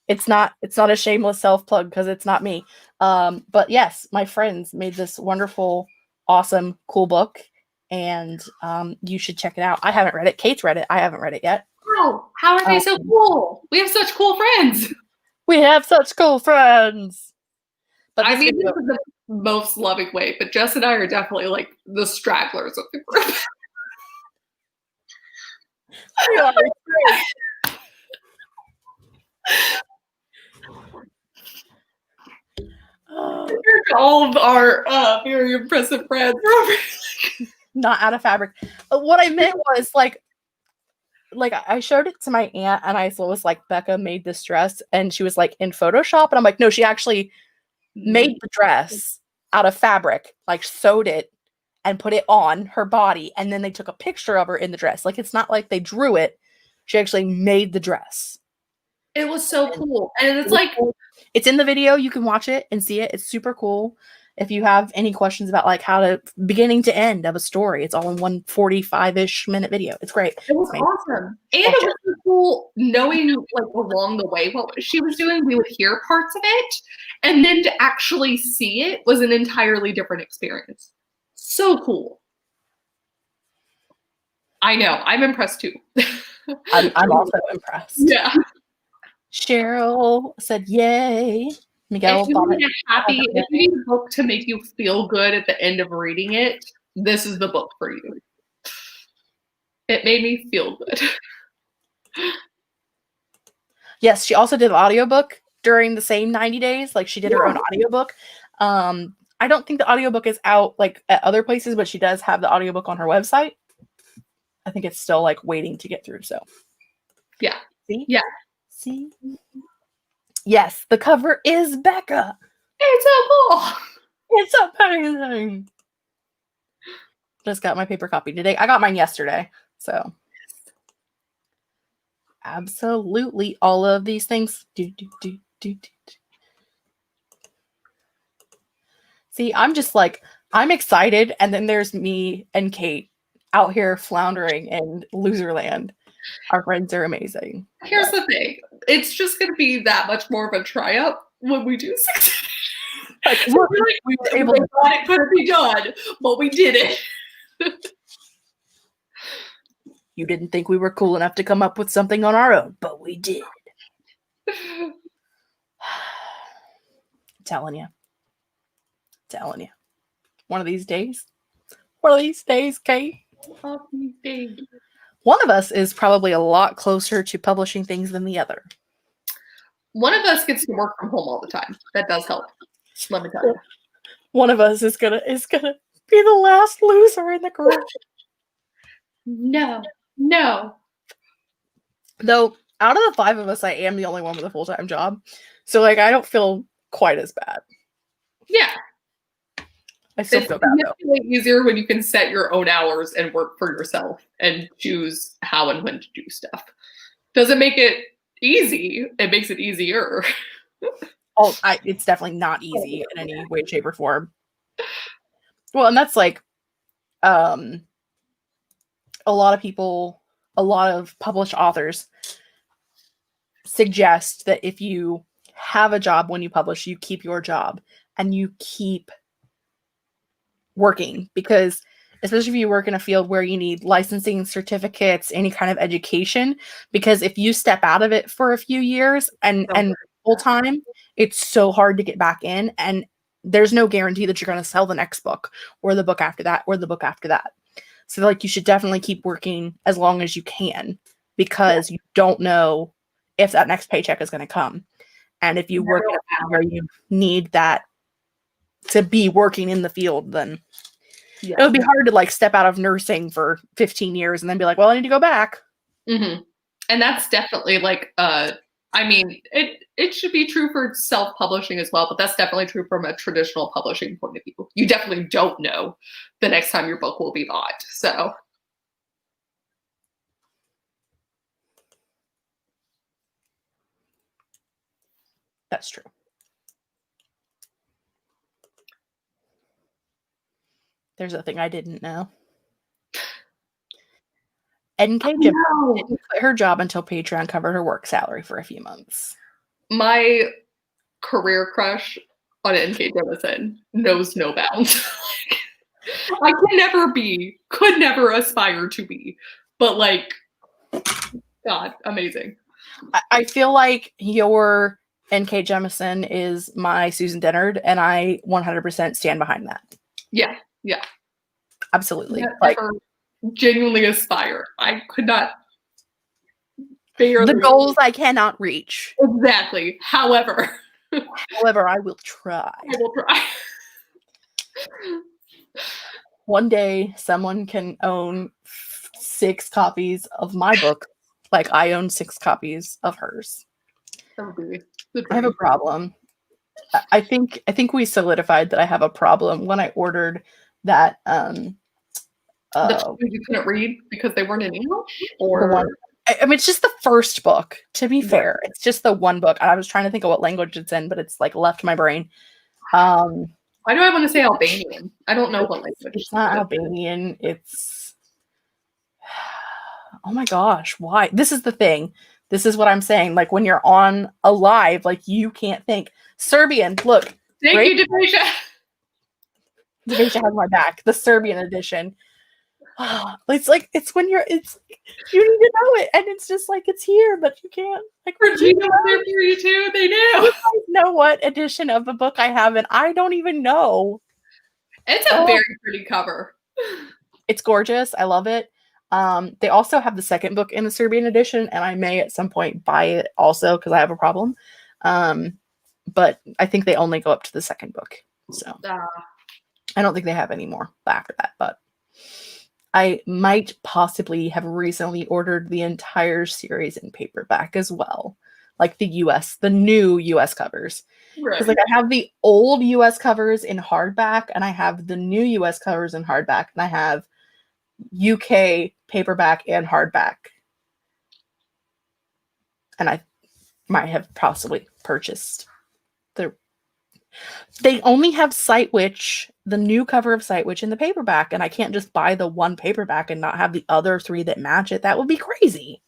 [SPEAKER 2] It's not a shameless self-plug because it's not me. But yes, my friends made this wonderful, awesome, cool book, and you should check it out. I haven't read it. Kate's read it. I haven't read it yet.
[SPEAKER 1] wow, how are they so cool? We have such cool friends.
[SPEAKER 2] We have such cool friends. But
[SPEAKER 1] I mean, this is the most loving way, but Jess and I are definitely like the stragglers of the group. All of our very impressive friends.
[SPEAKER 2] Not out of fabric. What I meant was like I showed it to my aunt and I was like, Becca made this dress, and she was like, in Photoshop, and I'm like, no, she actually made the dress out of fabric, like sewed it and put it on her body, and then they took a picture of her in the dress. Like, it's not like they drew it. She actually made the dress.
[SPEAKER 1] It was so cool. And it's like,
[SPEAKER 2] it's in the video. You can watch it and see it. It's super cool. If you have any questions about like how to beginning to end of a story, it's all in one 45-ish minute video. It's great.
[SPEAKER 1] It was awesome. And it was so cool knowing like along the way what she was doing. We would hear parts of it, and then to actually see it was an entirely different experience. So cool. I know. I'm impressed too.
[SPEAKER 2] I'm also impressed.
[SPEAKER 1] Yeah.
[SPEAKER 2] Cheryl said, yay. Miguel
[SPEAKER 1] if you need a book to make you feel good at the end of reading it, this is the book for you. It made me feel good.
[SPEAKER 2] Yes, she also did an audiobook during the same 90 days. Like, she did her own audiobook. I don't think the audiobook is out like at other places, but she does have the audiobook on her website. I think it's still like waiting to get through. So
[SPEAKER 1] yeah.
[SPEAKER 2] See?
[SPEAKER 1] Yeah.
[SPEAKER 2] See? Yes, the cover is Becca.
[SPEAKER 1] It's so cool.
[SPEAKER 2] It's amazing. Just got my paper copy today. I got mine yesterday. So absolutely all of these things. See, I'm just like, I'm excited. And then there's me and Kate out here floundering in Loserland. Our friends are amazing.
[SPEAKER 1] Here's the thing. It's just going to be that much more of a triumph when we do succeed.
[SPEAKER 2] Like, we were able to.
[SPEAKER 1] Thought it couldn't be done, but we did it.
[SPEAKER 2] You didn't think we were cool enough to come up with something on our own, but we did. I'm telling you. One of these days, Kate. One of us is probably a lot closer to publishing things than the other.
[SPEAKER 1] One of us gets to work from home all the time. That does help. Let me tell you.
[SPEAKER 2] One of us is gonna be the last loser in the group.
[SPEAKER 1] No.
[SPEAKER 2] Though out of the 5 of us, I am the only one with a full-time job. So like, I don't feel quite as bad.
[SPEAKER 1] Yeah.
[SPEAKER 2] I still feel bad though.
[SPEAKER 1] It's easier when you can set your own hours and work for yourself and choose how and when to do stuff. Doesn't make it easy. It makes it easier.
[SPEAKER 2] It's definitely not easy in any way, shape, or form. Well, and that's like, a lot of published authors suggest that if you have a job when you publish, you keep your job and you keep working, because especially if you work in a field where you need licensing, certificates, any kind of education, because if you step out of it for a few years and full time, it's so hard to get back in, and there's no guarantee that you're going to sell the next book or the book after that or the book after that. So like, you should definitely keep working as long as you can, because you don't know if that next paycheck is going to come. And if you work in a field where you need that to be working in the field, then it would be hard to like step out of nursing for 15 years and then be like, well, I need to go back.
[SPEAKER 1] Mm-hmm. And that's definitely like, I mean, it should be true for self-publishing as well, but that's definitely true from a traditional publishing point of view. You definitely don't know the next time your book will be bought. So
[SPEAKER 2] that's true. There's a thing I didn't know. NK didn't quit her job until Patreon covered her work salary for a few months.
[SPEAKER 1] My career crush on NK Jemisin knows no bounds. I could never aspire to be, but like, God, amazing.
[SPEAKER 2] I feel like your N.K. Jemisin is my Susan Dennard, and I 100% stand behind that.
[SPEAKER 1] Yeah.
[SPEAKER 2] Absolutely.
[SPEAKER 1] Like, ever genuinely aspire. I could not barely.
[SPEAKER 2] The goals I cannot reach.
[SPEAKER 1] Exactly. However,
[SPEAKER 2] I will try.
[SPEAKER 1] I will try.
[SPEAKER 2] One day, someone can own 6 copies of my book, like I own 6 copies of hers.
[SPEAKER 1] That would be the dream.
[SPEAKER 2] I have a problem. I think we solidified that I have a problem when I ordered that.
[SPEAKER 1] The two you couldn't read because they weren't in English, or
[SPEAKER 2] I mean, it's just the first book. To be fair, it's just the one book. I was trying to think of what language it's in, but it's like left my brain.
[SPEAKER 1] Why do I want to say Albanian? I don't know what language.
[SPEAKER 2] It's not Albanian. It's oh my gosh, why? This is the thing. This is what I'm saying. Like when you're on a live, like you can't think. Serbian, look.
[SPEAKER 1] Thank you, Devasia.
[SPEAKER 2] Devasia has my back. The Serbian edition. It's like you need to know it, and it's just like it's here, but you can't. Like
[SPEAKER 1] Regina was there for you too. They knew.
[SPEAKER 2] You guys know what edition of the book I have, and I don't even know.
[SPEAKER 1] It's a very pretty cover.
[SPEAKER 2] It's gorgeous. I love it. They also have the second book in the Serbian edition, and I may at some point buy it also because I have a problem. But I think they only go up to the second book, so I don't think they have any more after that. But I might possibly have recently ordered the entire series in paperback as well, like the new US covers. Because like I have the old US covers in hardback, and I have the new US covers in hardback, and I have UK paperback and hardback. And I might have possibly purchased they only have Sight Witch, the new cover of Sight Witch in the paperback, and I can't just buy the one paperback and not have the other 3 that match it. That would be crazy.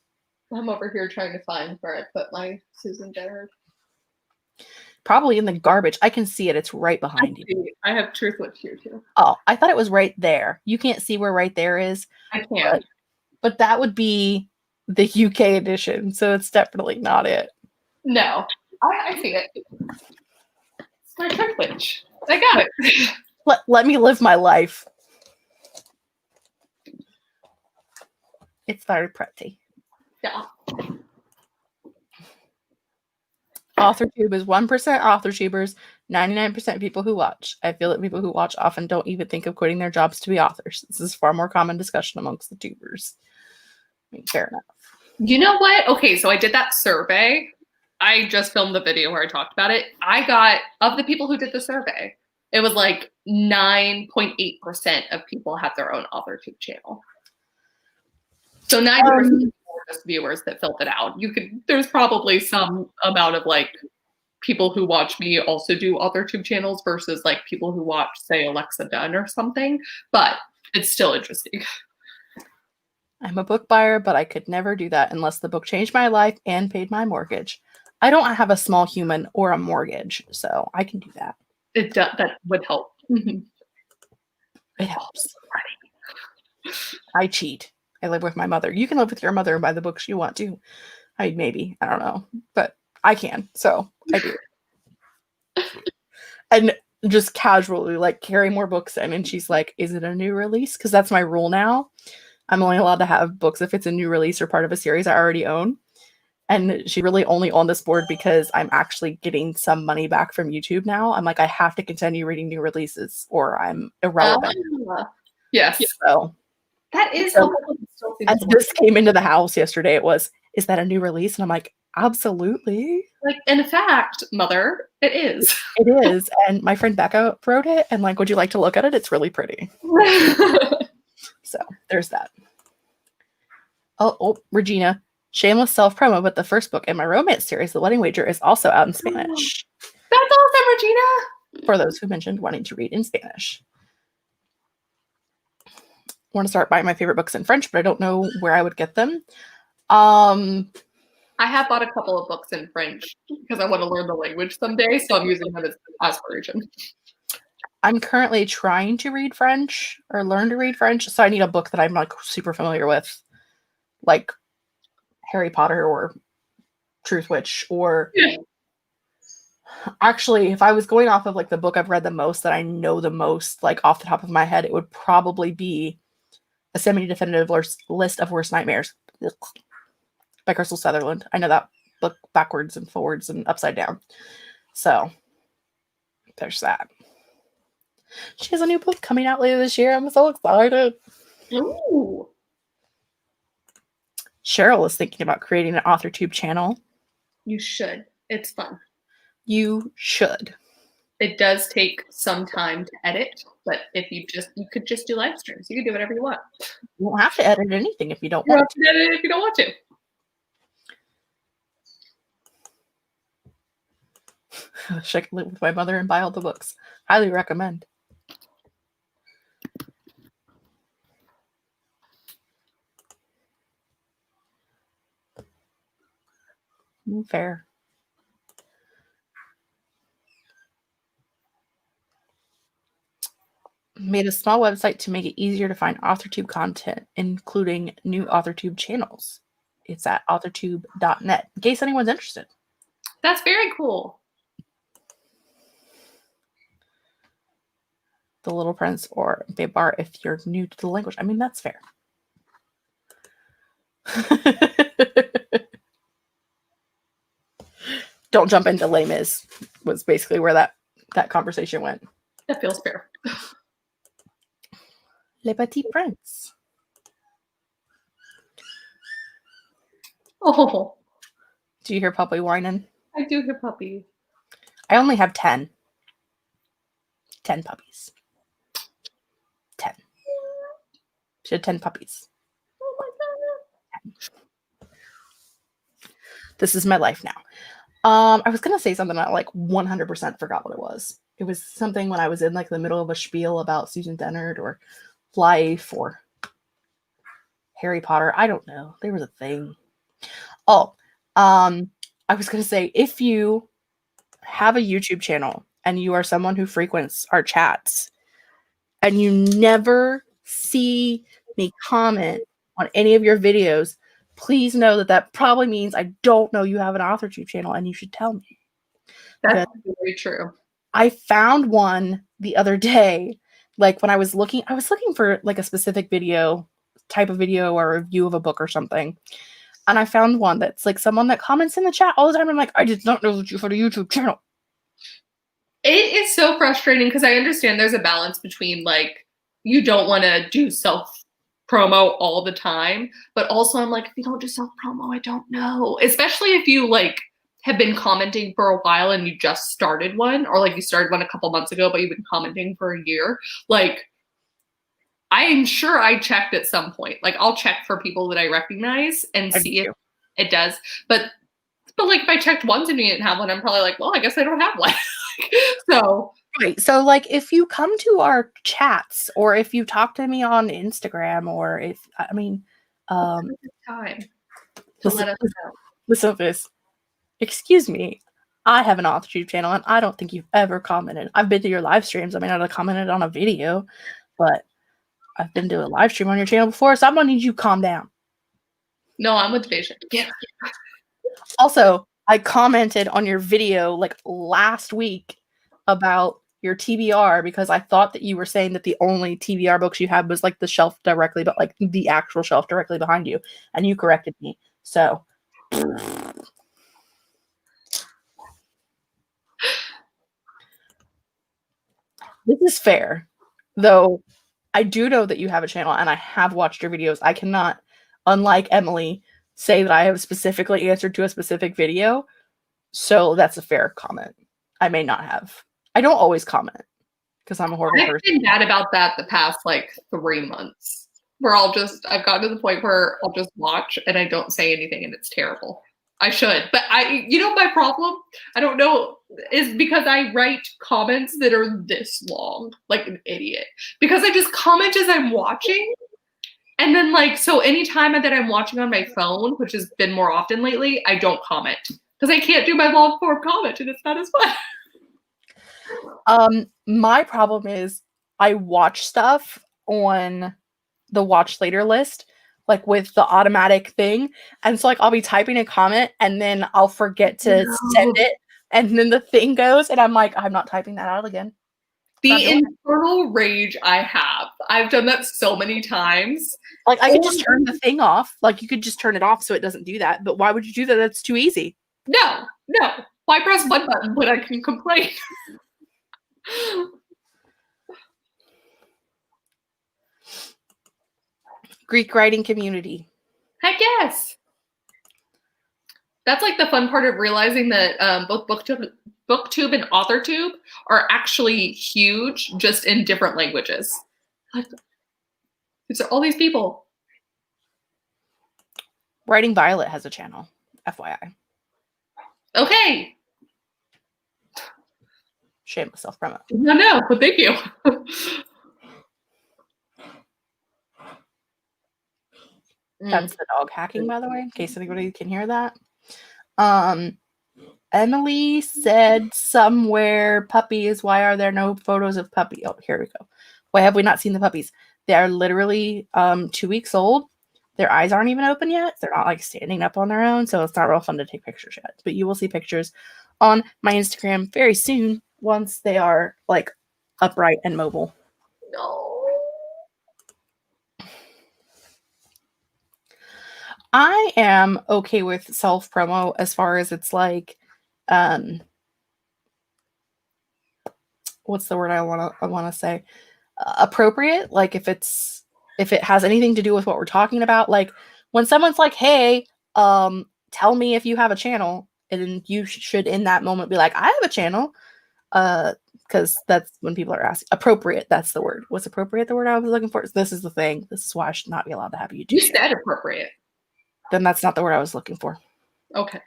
[SPEAKER 1] I'm over here trying to find where I put my Susan Dennard.
[SPEAKER 2] Probably in the garbage. I can see it. It's right behind you.
[SPEAKER 1] I have Truth Witch here too.
[SPEAKER 2] Oh, I thought it was right there. You can't see where right there is.
[SPEAKER 1] I can't.
[SPEAKER 2] But that would be the UK edition, so it's definitely not it.
[SPEAKER 1] No, I see it. It's my Truth Witch. I got it.
[SPEAKER 2] Let me live my life. It's very pretty.
[SPEAKER 1] Yeah.
[SPEAKER 2] Authortube is 1% Authortubers, 99% people who watch. I feel that people who watch often don't even think of quitting their jobs to be authors. This is far more common discussion amongst the tubers. I mean, fair enough.
[SPEAKER 1] You know what? Okay, so I did that survey. I just filmed the video where I talked about it. I got, of the people who did the survey, it was like 9.8% of people had their own Authortube channel. So 90% were just viewers that filled it out. There's probably some amount of like people who watch me also do Authortube channels versus like people who watch, say, Alexa Dunn or something, but it's still interesting.
[SPEAKER 2] I'm a book buyer, but I could never do that unless the book changed my life and paid my mortgage. I don't have a small human or a mortgage, so I can do that.
[SPEAKER 1] That would help. Mm-hmm.
[SPEAKER 2] It helps. I cheat. I live with my mother. You can live with your mother and buy the books you want to. I don't know, but I can, so I do. And just casually like carry more books in, and she's like, "Is it a new release?" Because that's my rule now. I'm only allowed to have books if it's a new release or part of a series I already own. And she really only on this board because I'm actually getting some money back from YouTube now. I'm like, I have to continue reading new releases or I'm irrelevant.
[SPEAKER 1] Yes.
[SPEAKER 2] So
[SPEAKER 1] that is
[SPEAKER 2] as this came into the house yesterday, it was, is that a new release? And I'm like, absolutely.
[SPEAKER 1] Like, in fact, mother, it is.
[SPEAKER 2] It is. And my friend Becca wrote it, and like, would you like to look at it? It's really pretty. So there's that. Oh, Regina. Shameless self-promo, but the first book in my romance series, The Wedding Wager, is also out in Spanish.
[SPEAKER 1] That's awesome, Regina!
[SPEAKER 2] For those who mentioned wanting to read in Spanish. I want to start buying my favorite books in French, but I don't know where I would get them.
[SPEAKER 1] I have bought a couple of books in French because I want to learn the language someday, so I'm using them as aspiration.
[SPEAKER 2] I'm currently trying to read French or learn to read French, so I need a book that I'm like super familiar with. Like Harry Potter or Truth Witch, or
[SPEAKER 1] Yeah.
[SPEAKER 2] actually, if I was going off of like the book I've read the most, that I know the most, like off the top of my head, it would probably be A Semi-Definitive List of Worst Nightmares by Crystal Sutherland. I know that book backwards and forwards and upside down. So there's that. She has a new book coming out later this year. I'm so excited.
[SPEAKER 1] Ooh.
[SPEAKER 2] Cheryl is thinking about creating an Authortube channel.
[SPEAKER 1] You should. It's fun.
[SPEAKER 2] You should.
[SPEAKER 1] It does take some time to edit, but if you could just do live streams. You can do whatever you want.
[SPEAKER 2] You don't have to edit anything if you don't
[SPEAKER 1] You don't
[SPEAKER 2] want
[SPEAKER 1] have to edit it if you don't want to.
[SPEAKER 2] to. I could live with my mother and buy all the books. Highly recommend. Fair. Made a small website to make it easier to find Authortube content, including new Authortube channels. It's at authortube.net, in case anyone's interested.
[SPEAKER 1] That's very cool.
[SPEAKER 2] The Little Prince or Babar if you're new to the language. I mean, that's fair. Don't jump into Les Mis was basically where that conversation went.
[SPEAKER 1] That feels fair.
[SPEAKER 2] Le Petit Prince.
[SPEAKER 1] Oh.
[SPEAKER 2] Do you hear Puppy whining?
[SPEAKER 1] I do hear puppy.
[SPEAKER 2] I only have 10. 10 puppies. 10. She had 10 puppies.
[SPEAKER 1] Oh my god.
[SPEAKER 2] 10. This is my life now. I was going to say something I like 100% forgot what it was. It was something when I was in like the middle of a spiel about Susan Dennard or life or Harry Potter. I don't know. There was a thing. Oh, I was going to say, if you have a YouTube channel and you are someone who frequents our chats and you never see me comment on any of your videos, please know that probably means I don't know you have an Authortube channel and you should tell me.
[SPEAKER 1] That's very true.
[SPEAKER 2] I found one the other day, like when I was looking for like a specific type of video or a review of a book or something. And I found one that's like someone that comments in the chat all the time. I'm like, I did not know that you had a YouTube channel.
[SPEAKER 1] It is so frustrating because I understand there's a balance between like, you don't want to do self promo all the time, but also I'm like, if you don't do self promo, I don't know. Especially if you like have been commenting for a while and you just started one, or like you started one a couple months ago, but you've been commenting for a year. Like, I am sure I checked at some point. Like, I'll check for people that I recognize and see if it does. But like, if I checked once and you didn't have one, I'm probably like, well, I guess I don't have one. So.
[SPEAKER 2] Right. So, like, if you come to our chats or if you talk to me on Instagram or if, I mean,
[SPEAKER 1] time to let us know.
[SPEAKER 2] Listen to this. Excuse me. I have an Authortube channel and I don't think you've ever commented. I've been to your live streams. I may not have commented on a video, but I've been to a live stream on your channel before, so I'm gonna need you to calm down.
[SPEAKER 1] No, I'm with Vision. Yeah.
[SPEAKER 2] Also, I commented on your video like last week about your TBR because I thought that you were saying that the only TBR books you had was like the shelf directly, but like the actual shelf directly behind you, and you corrected me. So this is fair, though. I do know that you have a channel and I have watched your videos. I cannot, unlike Emily, say that I have specifically answered to a specific video. So that's a fair comment. I may not have. I don't always comment because I'm a horrible person.
[SPEAKER 1] I've been mad about that the past like 3 months where I've gotten to the point where I'll just watch and I don't say anything and it's terrible. I should, but my problem, I don't know, is because I write comments that are this long, like an idiot, because I just comment as I'm watching. And then like, so anytime that I'm watching on my phone, which has been more often lately, I don't comment because I can't do my long form comment and it's not as fun.
[SPEAKER 2] My problem is I watch stuff on the watch later list, like with the automatic thing. And so like I'll be typing a comment and then I'll forget to send it. And then the thing goes and I'm like, I'm not typing that out again.
[SPEAKER 1] The internal rage I have. I've done that so many times.
[SPEAKER 2] Like I could just turn the thing off. Like you could just turn it off so it doesn't do that. But why would you do that? That's too easy.
[SPEAKER 1] No. Why press one button when I can complain?
[SPEAKER 2] Greek writing community.
[SPEAKER 1] Heck yes. That's like the fun part of realizing that both BookTube and Authortube are actually huge, just in different languages. Like, it's all these people.
[SPEAKER 2] Writing Violet has a channel, FYI.
[SPEAKER 1] Okay.
[SPEAKER 2] Shameless self-promo.
[SPEAKER 1] No, but thank you.
[SPEAKER 2] That's the dog hacking, by the way, in case anybody can hear that. Emily said somewhere, puppies, why are there no photos of puppy? Oh, here we go. Why have we not seen the puppies? They are literally 2 weeks old. Their eyes aren't even open yet. They're not like standing up on their own, so it's not real fun to take pictures yet. But you will see pictures on my Instagram very soon once they are like upright and mobile.
[SPEAKER 1] No.
[SPEAKER 2] I am okay with self-promo as far as it's like, what's the word I want to say? Appropriate. Like if it has anything to do with what we're talking about, like when someone's like, hey, tell me if you have a channel, and then you should in that moment be like, I have a channel. Because that's when people are asking. Appropriate, that's the word. What's appropriate? The word I was looking for. This is the thing. This is why I should not be allowed to have a YouTube
[SPEAKER 1] You
[SPEAKER 2] channel.
[SPEAKER 1] said appropriate.
[SPEAKER 2] Then that's not the word I was looking for.
[SPEAKER 1] Okay.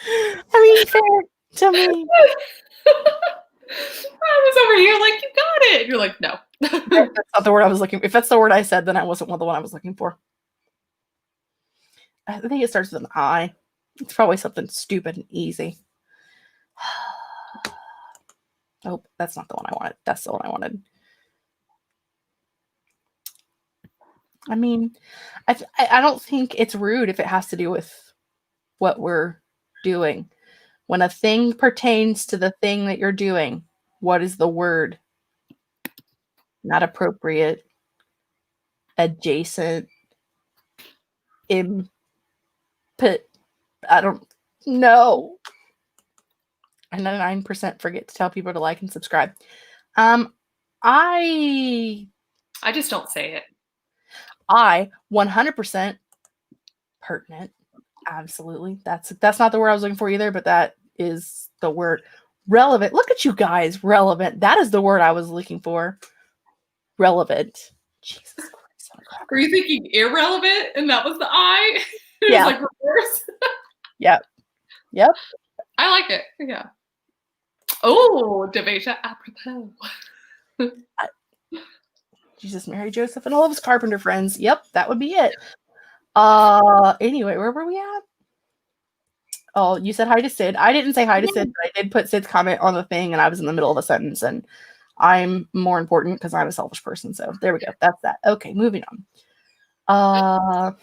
[SPEAKER 2] I mean, fair to me.
[SPEAKER 1] I was over here like, you got it. You're like, no.
[SPEAKER 2] That's not the word I was looking for. If that's the word I said, then I wasn't the one I was looking for. I think it starts with an I. It's probably something stupid and easy. Oh, that's not the one I wanted. That's the one I wanted. I mean, I don't think it's rude if it has to do with what we're doing. When a thing pertains to the thing that you're doing, what is the word? Not appropriate, adjacent, input. I don't know. And then 9% forget to tell people to like and subscribe. I
[SPEAKER 1] just don't say it.
[SPEAKER 2] 100% pertinent. Absolutely. That's not the word I was looking for either, but that is the word. Relevant. Look at you guys. Relevant. That is the word I was looking for. Relevant. Jesus Christ.
[SPEAKER 1] Were you thinking irrelevant and that was the I? It
[SPEAKER 2] Yeah.
[SPEAKER 1] was like reverse.
[SPEAKER 2] Yep.
[SPEAKER 1] I like it. Yeah. Oh, Devasia apropos.
[SPEAKER 2] Jesus, Mary Joseph and all of his carpenter friends. Yep, that would be it. Anyway, where were we at? Oh, you said hi to Sid. I didn't say hi to Sid, but I did put Sid's comment on the thing, and I was in the middle of a sentence, and I'm more important because I'm a selfish person. So there we go. That's that. Okay, moving on.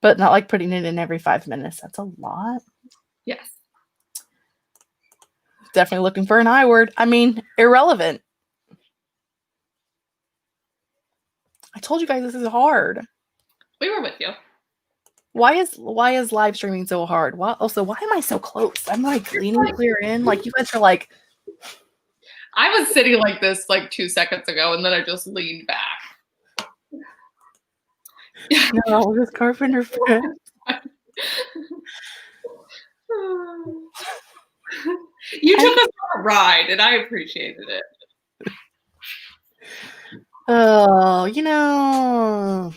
[SPEAKER 2] But not like putting it in every 5 minutes. That's a lot.
[SPEAKER 1] Yes.
[SPEAKER 2] Definitely looking for an I word. I mean, irrelevant. I told you guys this is hard.
[SPEAKER 1] We were with you.
[SPEAKER 2] Why is live streaming so hard? Why am I so close? I'm like leaning clear in. Like you guys are like.
[SPEAKER 1] I was sitting like this like 2 seconds ago, and then I just leaned back.
[SPEAKER 2] No, this carpenter friend.
[SPEAKER 1] You took us on a ride, and I appreciated it.
[SPEAKER 2] Oh, you know.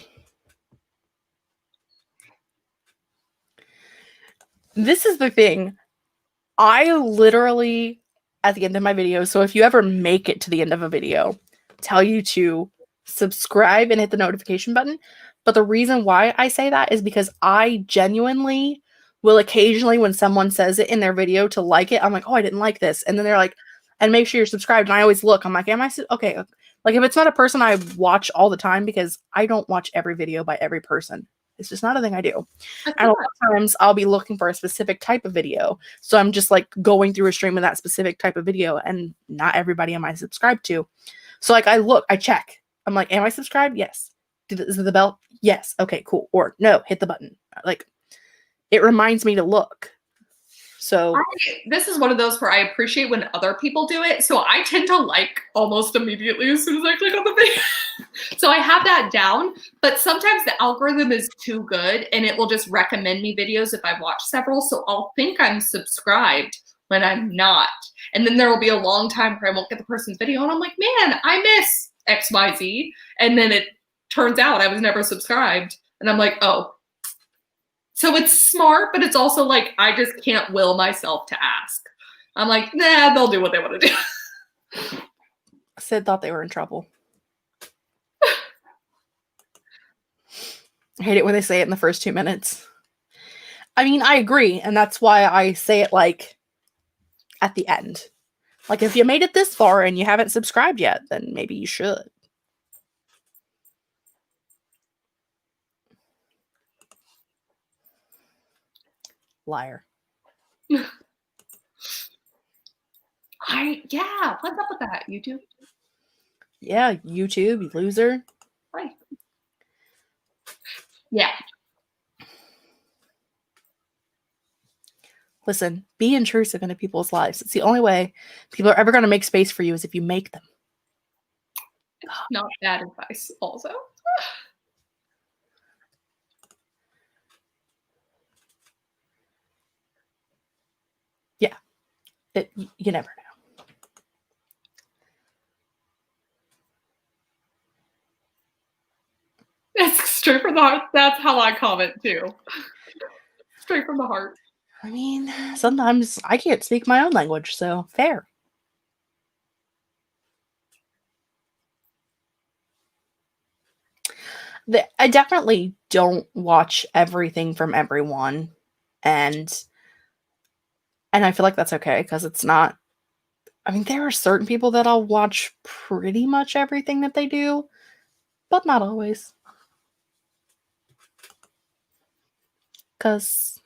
[SPEAKER 2] This is the thing. I literally, at the end of my video, so if you ever make it to the end of a video, tell you to subscribe and hit the notification button. But the reason why I say that is because I genuinely will occasionally, when someone says it in their video to like it, I'm like, oh, I didn't like this. And then they're like, and make sure you're subscribed. And I always look. I'm like, am I okay? Like if it's not a person I watch all the time, because I don't watch every video by every person. It's just not a thing I do. And a lot of times I'll be looking for a specific type of video. So I'm just like going through a stream of that specific type of video, and not everybody am I subscribed to. So like I check. I'm like, am I subscribed? Yes. Is it the bell? Yes. Okay, cool. Or no, hit the button. Like it reminds me to look. So
[SPEAKER 1] this is one of those where I appreciate when other people do it. So I tend to like almost immediately as soon as I click on the video. So I have that down, but sometimes the algorithm is too good and it will just recommend me videos if I've watched several. So I'll think I'm subscribed when I'm not. And then there will be a long time where I won't get the person's video and I'm like, man, I miss XYZ. And then it turns out I was never subscribed. And I'm like, oh. So it's smart, but it's also like, I just can't will myself to ask. I'm like, nah, they'll do what they want to do.
[SPEAKER 2] Sid thought they were in trouble. I hate it when they say it in the first 2 minutes. I mean, I agree. And that's why I say it like at the end. Like if you made it this far and you haven't subscribed yet, then maybe you should. Liar.
[SPEAKER 1] Yeah, what's up with that, YouTube?
[SPEAKER 2] Yeah, YouTube, you loser.
[SPEAKER 1] Right. Yeah.
[SPEAKER 2] Listen, be intrusive into people's lives. It's the only way people are ever going to make space for you is if you make them.
[SPEAKER 1] Not bad advice, also.
[SPEAKER 2] Yeah. You never know.
[SPEAKER 1] It's straight from the heart. That's how I comment too. Straight from the heart.
[SPEAKER 2] I mean, sometimes I can't speak my own language, so fair. I definitely don't watch everything from everyone, and I feel like that's okay because it's not. I mean, there are certain people that I'll watch pretty much everything that they do, but not always. Because,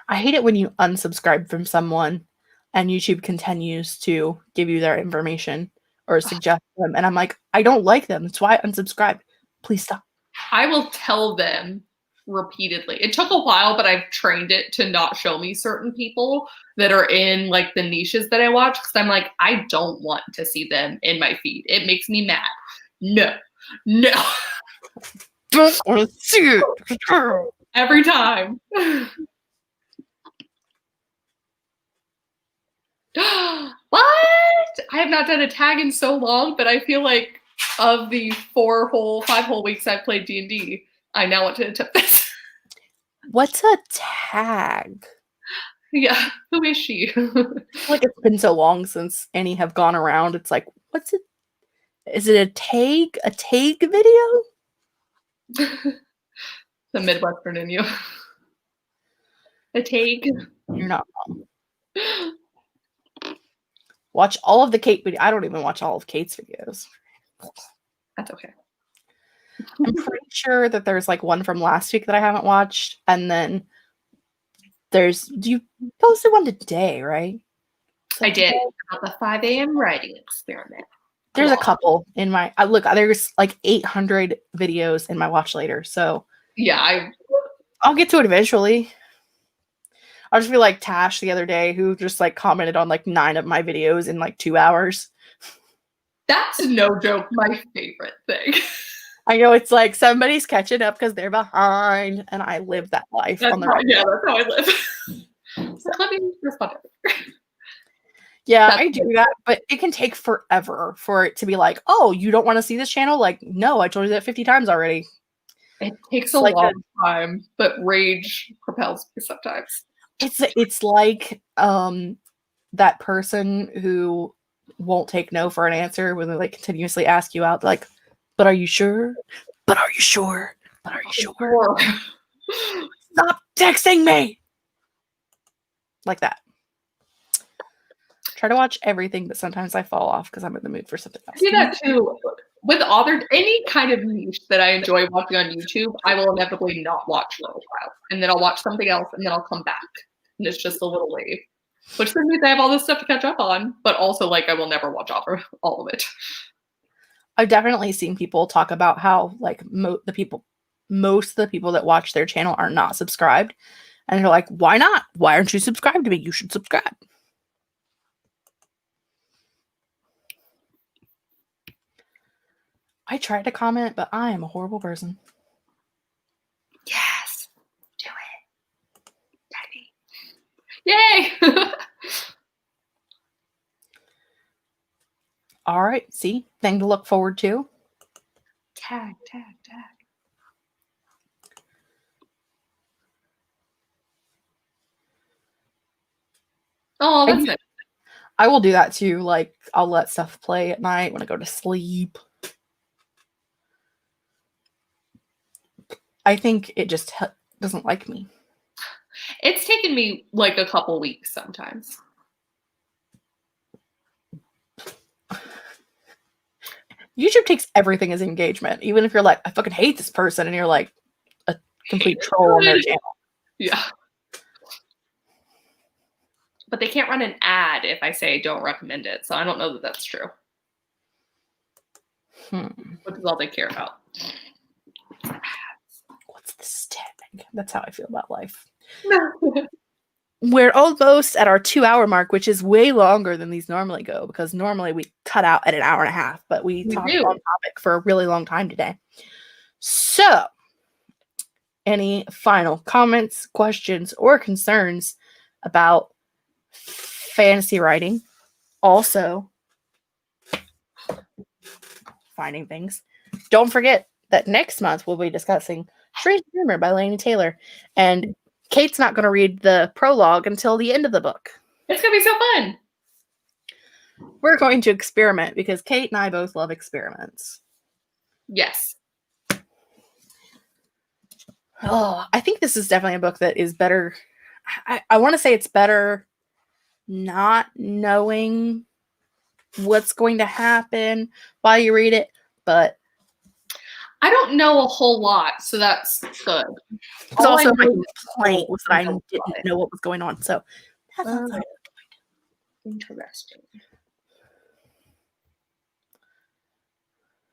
[SPEAKER 2] I hate it when you unsubscribe from someone and YouTube continues to give you their information or suggest them. And I'm like, I don't like them. That's why I unsubscribe. Please stop.
[SPEAKER 1] I will tell them repeatedly. It took a while, but I've trained it to not show me certain people that are in like the niches that I watch because I'm like, I don't want to see them in my feed. It makes me mad. No.
[SPEAKER 2] Don't want to see it.
[SPEAKER 1] Every time. What? I have not done a tag in so long, but I feel like of the 5 whole weeks I've played D&D, I now want to attempt this.
[SPEAKER 2] What's a tag?
[SPEAKER 1] Yeah, who is she?
[SPEAKER 2] Like it's been so long since any have gone around. It's like, what's it? Is it a tag? A tag video?
[SPEAKER 1] The Midwestern in you. A tag.
[SPEAKER 2] You're not wrong. Watch all of the Kate videos. I don't even watch all of Kate's videos.
[SPEAKER 1] That's okay.
[SPEAKER 2] I'm pretty sure that there's like one from last week that I haven't watched. And then you posted one today, right?
[SPEAKER 1] So I did. About the 5 a.m. writing experiment.
[SPEAKER 2] There's a couple in my, look, there's like 800 videos in my watch later. So
[SPEAKER 1] yeah,
[SPEAKER 2] I'll get to it eventually. I'll just be like Tash the other day who just like commented on like 9 of my videos in like 2 hours.
[SPEAKER 1] That's no joke my favorite thing.
[SPEAKER 2] I know it's like somebody's catching up because they're behind, and I live that life.
[SPEAKER 1] That's how I live. So let me respond.
[SPEAKER 2] Yeah, I do that, but it can take forever for it to be like, oh, you don't want to see this channel? Like, no, I told you that 50 times already.
[SPEAKER 1] It takes a long time, but rage propels me sometimes.
[SPEAKER 2] It's like that person who won't take no for an answer when they like continuously ask you out, like, but are you sure? But are you sure? But are you sure? Stop texting me. like that. Try to watch everything, but sometimes I fall off because I'm in the mood for something else.
[SPEAKER 1] I do that too. With any kind of niche that I enjoy watching on YouTube, I will inevitably not watch for a while. And then I'll watch something else and then I'll come back. And it's just a little wave. Which then means I have all this stuff to catch up on, but also like I will never watch all of it.
[SPEAKER 2] I've definitely seen people talk about how like most of the people that watch their channel are not subscribed. And they're like, why not? Why aren't you subscribed to me? You should subscribe. I tried to comment, but I am a horrible person.
[SPEAKER 1] Yes. Do it. Daddy. Yay.
[SPEAKER 2] All right. See? Thing to look forward to.
[SPEAKER 1] Tag. Oh, that's nice.
[SPEAKER 2] I will do that too. Like, I'll let stuff play at night when I go to sleep. I think it just doesn't like me.
[SPEAKER 1] It's taken me like a couple weeks sometimes.
[SPEAKER 2] YouTube takes everything as engagement. Even if you're like, I fucking hate this person, and you're like a complete troll on their channel.
[SPEAKER 1] Yeah. But they can't run an ad if I say don't recommend it. So I don't know that that's true. Which is all they care about.
[SPEAKER 2] What's this tag? That's how I feel about life. We're almost at our 2-hour mark, which is way longer than these normally go, because normally we cut out at an hour and a half, but we talked on topic for a really long time today. So, any final comments, questions, or concerns about fantasy writing? Also, finding things. Don't forget that next month we'll be discussing Strange Rumor by Laini Taylor, and Kate's not going to read the prologue until the end of the book.
[SPEAKER 1] It's going to be so fun.
[SPEAKER 2] We're going to experiment because Kate and I both love experiments.
[SPEAKER 1] Yes.
[SPEAKER 2] Oh, I think this is definitely a book that is better. I want to say it's better not knowing what's going to happen while you read it, but
[SPEAKER 1] I don't know a whole lot, so that's good.
[SPEAKER 2] It's also my complaint was that I didn't know what was going on, so that's outside.
[SPEAKER 1] Interesting.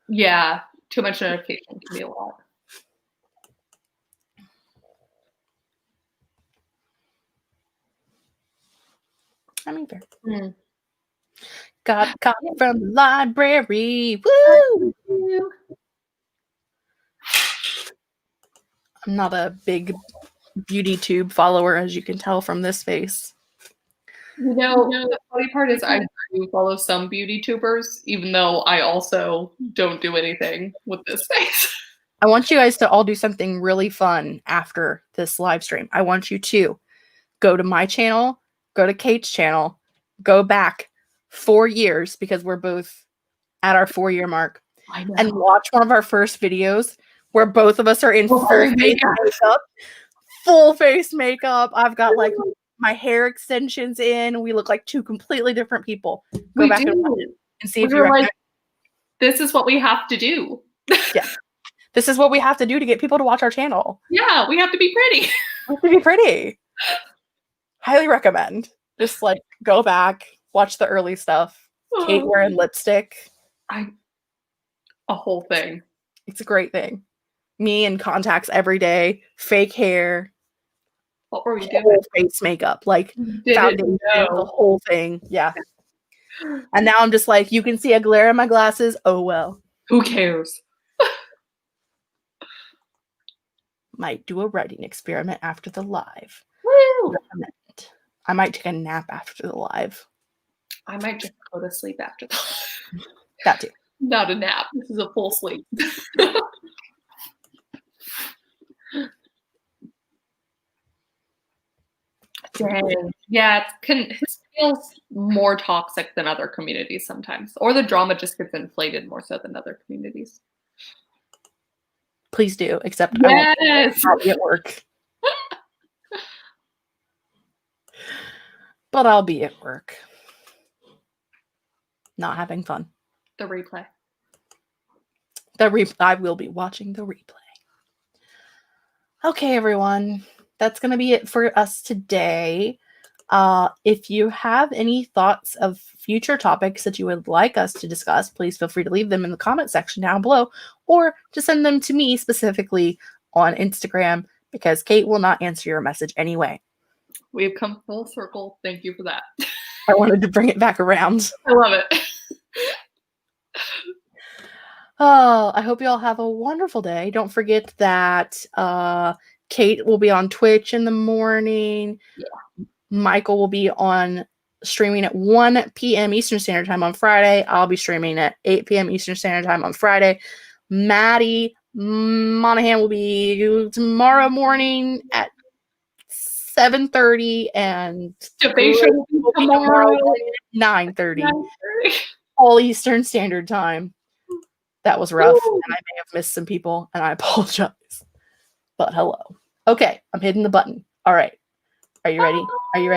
[SPEAKER 1] Yeah, too much notification can be a lot.
[SPEAKER 2] I mean, fair. Got it from the library. Woo! I'm not a big beauty tube follower, as you can tell from this face.
[SPEAKER 1] You know, the funny part is I do follow some beauty tubers, even though I also don't do anything with this face.
[SPEAKER 2] I want you guys to all do something really fun after this live stream. I want you to go to my channel, go to Kate's channel, go back 4 years, because we're both at our 4-year mark, and watch one of our first videos where both of us are in full face makeup. I've got like my hair extensions in. We look like two completely different people. Go back and watch it and see if you're like,
[SPEAKER 1] this is what we have to do.
[SPEAKER 2] Yeah. This is what we have to do to get people to watch our channel.
[SPEAKER 1] Yeah, we have to be pretty.
[SPEAKER 2] We have to be pretty. Highly recommend. Just like go back, watch the early stuff. Kate wearing lipstick.
[SPEAKER 1] A whole thing.
[SPEAKER 2] It's a great thing. Me in contacts every day, fake hair.
[SPEAKER 1] What were we doing?
[SPEAKER 2] Whole face makeup, like foundation, the whole thing. Yeah. And now I'm just like, you can see a glare in my glasses. Oh well.
[SPEAKER 1] Who cares?
[SPEAKER 2] Might do a writing experiment after the live.
[SPEAKER 1] Woo!
[SPEAKER 2] I might take a nap after the live.
[SPEAKER 1] I might just go to sleep after the live.
[SPEAKER 2] That too.
[SPEAKER 1] Not a nap. This is a full sleep. Dang. Yeah, it feels more toxic than other communities sometimes. Or the drama just gets inflated more so than other communities.
[SPEAKER 2] Please do, except
[SPEAKER 1] yes.
[SPEAKER 2] I won't be at work. but I'll be at work. Not having fun.
[SPEAKER 1] The replay.
[SPEAKER 2] I will be watching the replay. Okay, everyone. That's going to be it for us today. If you have any thoughts of future topics that you would like us to discuss, please feel free to leave them in the comment section down below, or to send them to me specifically on Instagram, because Kate will not answer your message anyway.
[SPEAKER 1] We've come full circle. Thank you for that.
[SPEAKER 2] I wanted to bring it back around.
[SPEAKER 1] I love it.
[SPEAKER 2] Oh, I hope you all have a wonderful day. Don't forget that Kate will be on Twitch in the morning.
[SPEAKER 1] Yeah.
[SPEAKER 2] Michael will be on streaming at 1 p.m. Eastern Standard Time on Friday. I'll be streaming at 8 p.m. Eastern Standard Time on Friday. Maddie Monahan will be tomorrow morning at 7:30, and
[SPEAKER 1] Debatation
[SPEAKER 2] will be tomorrow morning at 9:30. All Eastern Standard Time. That was rough, and I may have missed some people, and I apologize. But hello. Okay, I'm hitting the button. All right. Are you ready? Are you ready?